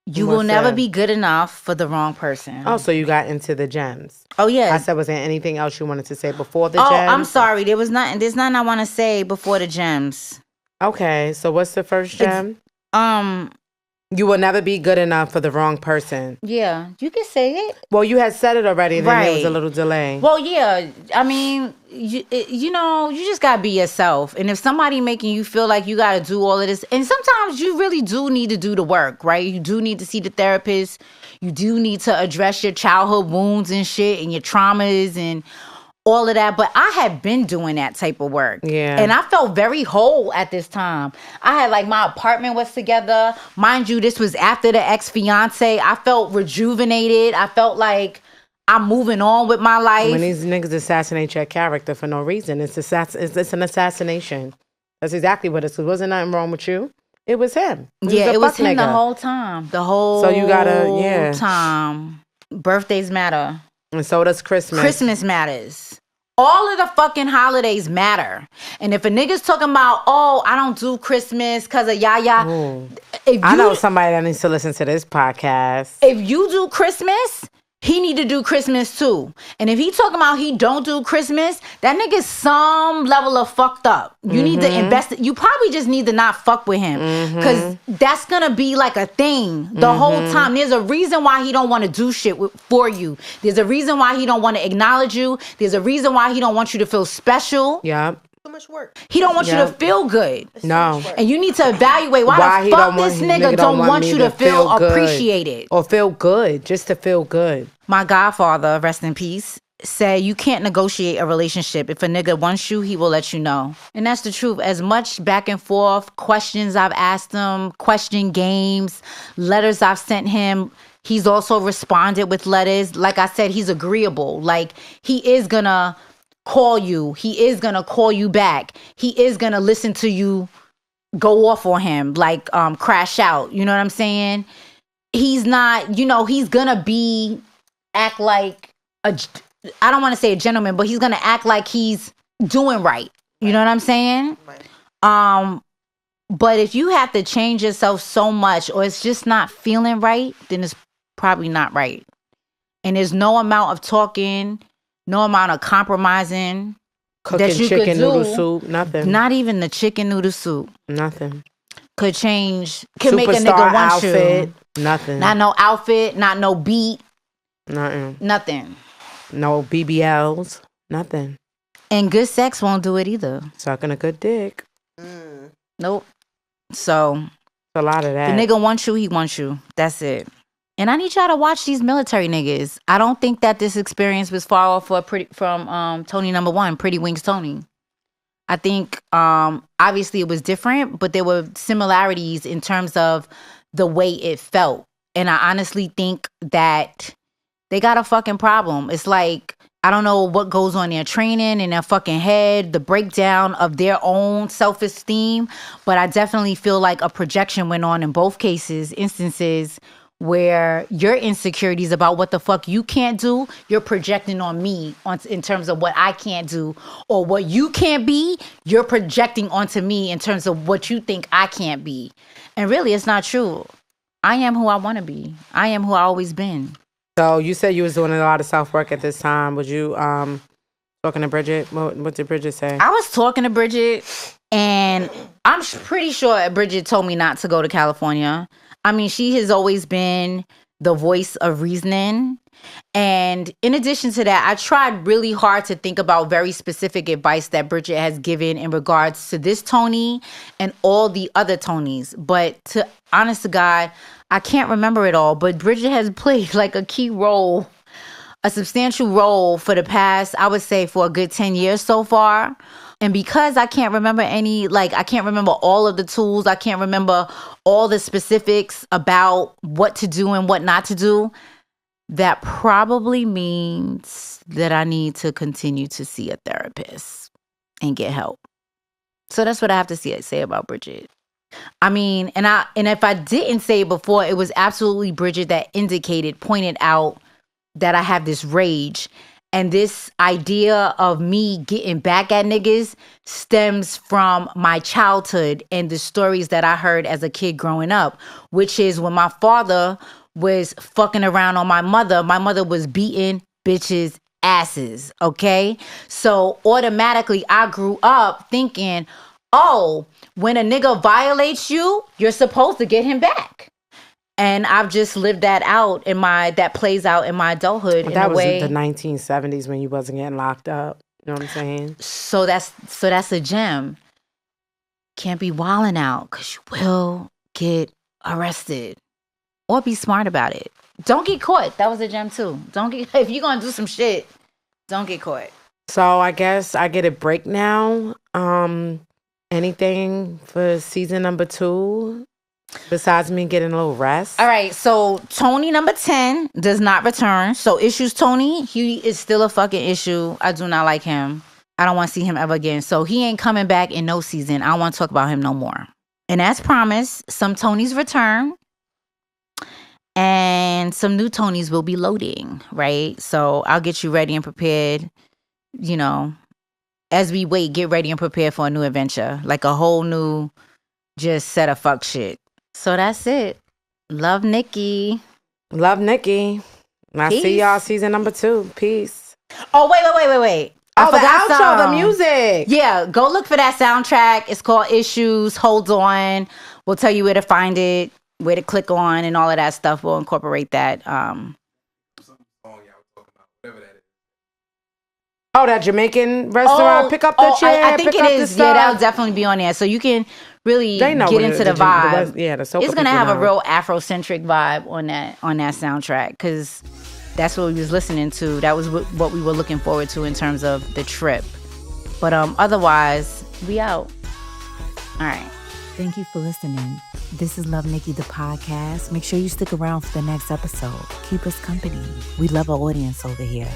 You will never be good enough for the wrong person. Oh, so you got into the gems. Oh, yeah. I said, was there anything else you wanted to say before the gems? Oh, I'm sorry. There's nothing I want to say before the gems. Okay, so what's the first gem? You will never be good enough for the wrong person. Yeah, you can say it. Well, you had said it already, then there was a little delay. Well, yeah, I mean, you just got to be yourself. And if somebody making you feel like you got to do all of this, and sometimes you really do need to do the work, right? You do need to see the therapist. You do need to address your childhood wounds and shit and your traumas and all of that. But I had been doing that type of work. Yeah. And I felt very whole at this time. I had like my apartment was together. Mind you, this was after the ex-fiance. I felt rejuvenated. I felt like I'm moving on with my life. When these niggas assassinate your character for no reason, it's an assassination. That's exactly what it is. There wasn't nothing wrong with you. It was him. It was him the whole time. So you gotta, time. Birthdays matter. And so does Christmas. Christmas matters. All of the fucking holidays matter. And if a nigga's talking about, oh, I don't do Christmas because of yaya. I know somebody that needs to listen to this podcast. If you do Christmas, he need to do Christmas too. And if he talking about he don't do Christmas, that nigga's some level of fucked up. You need to invest. You probably just need to not fuck with him, because that's gonna be like a thing the whole time. There's a reason why he don't want to do shit for you. There's a reason why he don't want to acknowledge you. There's a reason why he don't want you to feel special. Yeah. Too much work. He don't want you to feel good. No. And you need to evaluate why the fuck this nigga don't want you to feel appreciated. Or feel good, just to feel good. My godfather, rest in peace, said you can't negotiate a relationship. If a nigga wants you, he will let you know. And that's the truth. As much back and forth, questions I've asked him, question games, letters I've sent him, he's also responded with letters. Like I said, he's agreeable. Like, he is gonna call you. He is gonna call you back. He is gonna listen to you go off on him, like crash out. You know what I'm saying? He's not, he's gonna act like I don't want to say a gentleman, but he's gonna act like he's doing right. You know what I'm saying? Right. But if you have to change yourself so much, or it's just not feeling right, then it's probably not right. And there's no amount of talking, no amount of compromising, cooking that you chicken could noodle do, soup, nothing. Not even the chicken noodle soup. Nothing. Could change, could Superstar make a nigga want outfit, you. Nothing. Not no outfit, not no beat. Nothing. Nothing. No BBLs, nothing. And good sex won't do it either. Sucking a good dick. Nope. So, a lot of that. the nigga wants you, he wants you. That's it. And I need y'all to watch these military niggas. I don't think that this experience was far off from Tony number 1, Pretty Wings Tony. I think obviously it was different, but there were similarities in terms of the way it felt. And I honestly think that they got a fucking problem. It's like, I don't know what goes on in their training, in their fucking head, the breakdown of their own self-esteem. But I definitely feel like a projection went on in both instances, where your insecurities about what the fuck you can't do, you're projecting on me in terms of what I can't do, or what you can't be, you're projecting onto me in terms of what you think I can't be. And really, it's not true. I am who I want to be. I am who I always been. So you said you was doing a lot of self-work at this time. Was you talking to Bridget? What did Bridget say? I was talking to Bridget, and I'm pretty sure Bridget told me not to go to California. I mean, she has always been the voice of reasoning. And in addition to that, I tried really hard to think about very specific advice that Bridget has given in regards to this Tony and all the other Tonys. But honest to God, I can't remember it all. But Bridget has played like a key role, a substantial role for the past, I would say, for a good 10 years so far. And because I can't remember I can't remember all of the tools, I can't remember all the specifics about what to do and what not to do, that probably means that I need to continue to see a therapist and get help. So that's what I have to say about Bridget. I mean, and if I didn't say it before, it was absolutely Bridget that pointed out that I have this rage. And this idea of me getting back at niggas stems from my childhood and the stories that I heard as a kid growing up, which is when my father was fucking around on my mother was beating bitches' asses, okay? So automatically I grew up thinking, oh, when a nigga violates you, you're supposed to get him back. And I've just lived that out that plays out in my adulthood in a way. That was the 1970s when you wasn't getting locked up. You know what I'm saying? So that's a gem. Can't be wilding out, because you will get arrested. Or be smart about it. Don't get caught. That was a gem too. If you're gonna do some shit, don't get caught. So I guess I get a break now. Anything for season number 2? Besides me getting a little rest. All right, so Tony number 10 does not return. So Issues Tony, he is still a fucking issue. I do not like him. I don't want to see him ever again. So he ain't coming back in no season. I don't want to talk about him no more. And as promised, some Tonys return. And some new Tonys will be loading, right? So I'll get you ready and prepared. As we wait, get ready and prepare for a new adventure. Like a whole new just set of fuck shit. So that's it. Love, Nikki. Love, Nikki. I see y'all season number 2. Peace. Oh, wait. Oh, the outro, the music. Yeah, go look for that soundtrack. It's called Issues. Hold on. We'll tell you where to find it, where to click on, and all of that stuff. We'll incorporate that. Oh, that Jamaican restaurant. Pick up the chair. I think it is. Yeah, that'll definitely be on there. So you can really get into the vibe. The soca it's gonna have know. a real Afrocentric vibe on that soundtrack because that's what we was listening to. That was what we were looking forward to in terms of the trip. But otherwise, we out. All right. Thank you for listening. This is Love Nikki, the podcast. Make sure you stick around for the next episode. Keep us company. We love our audience over here.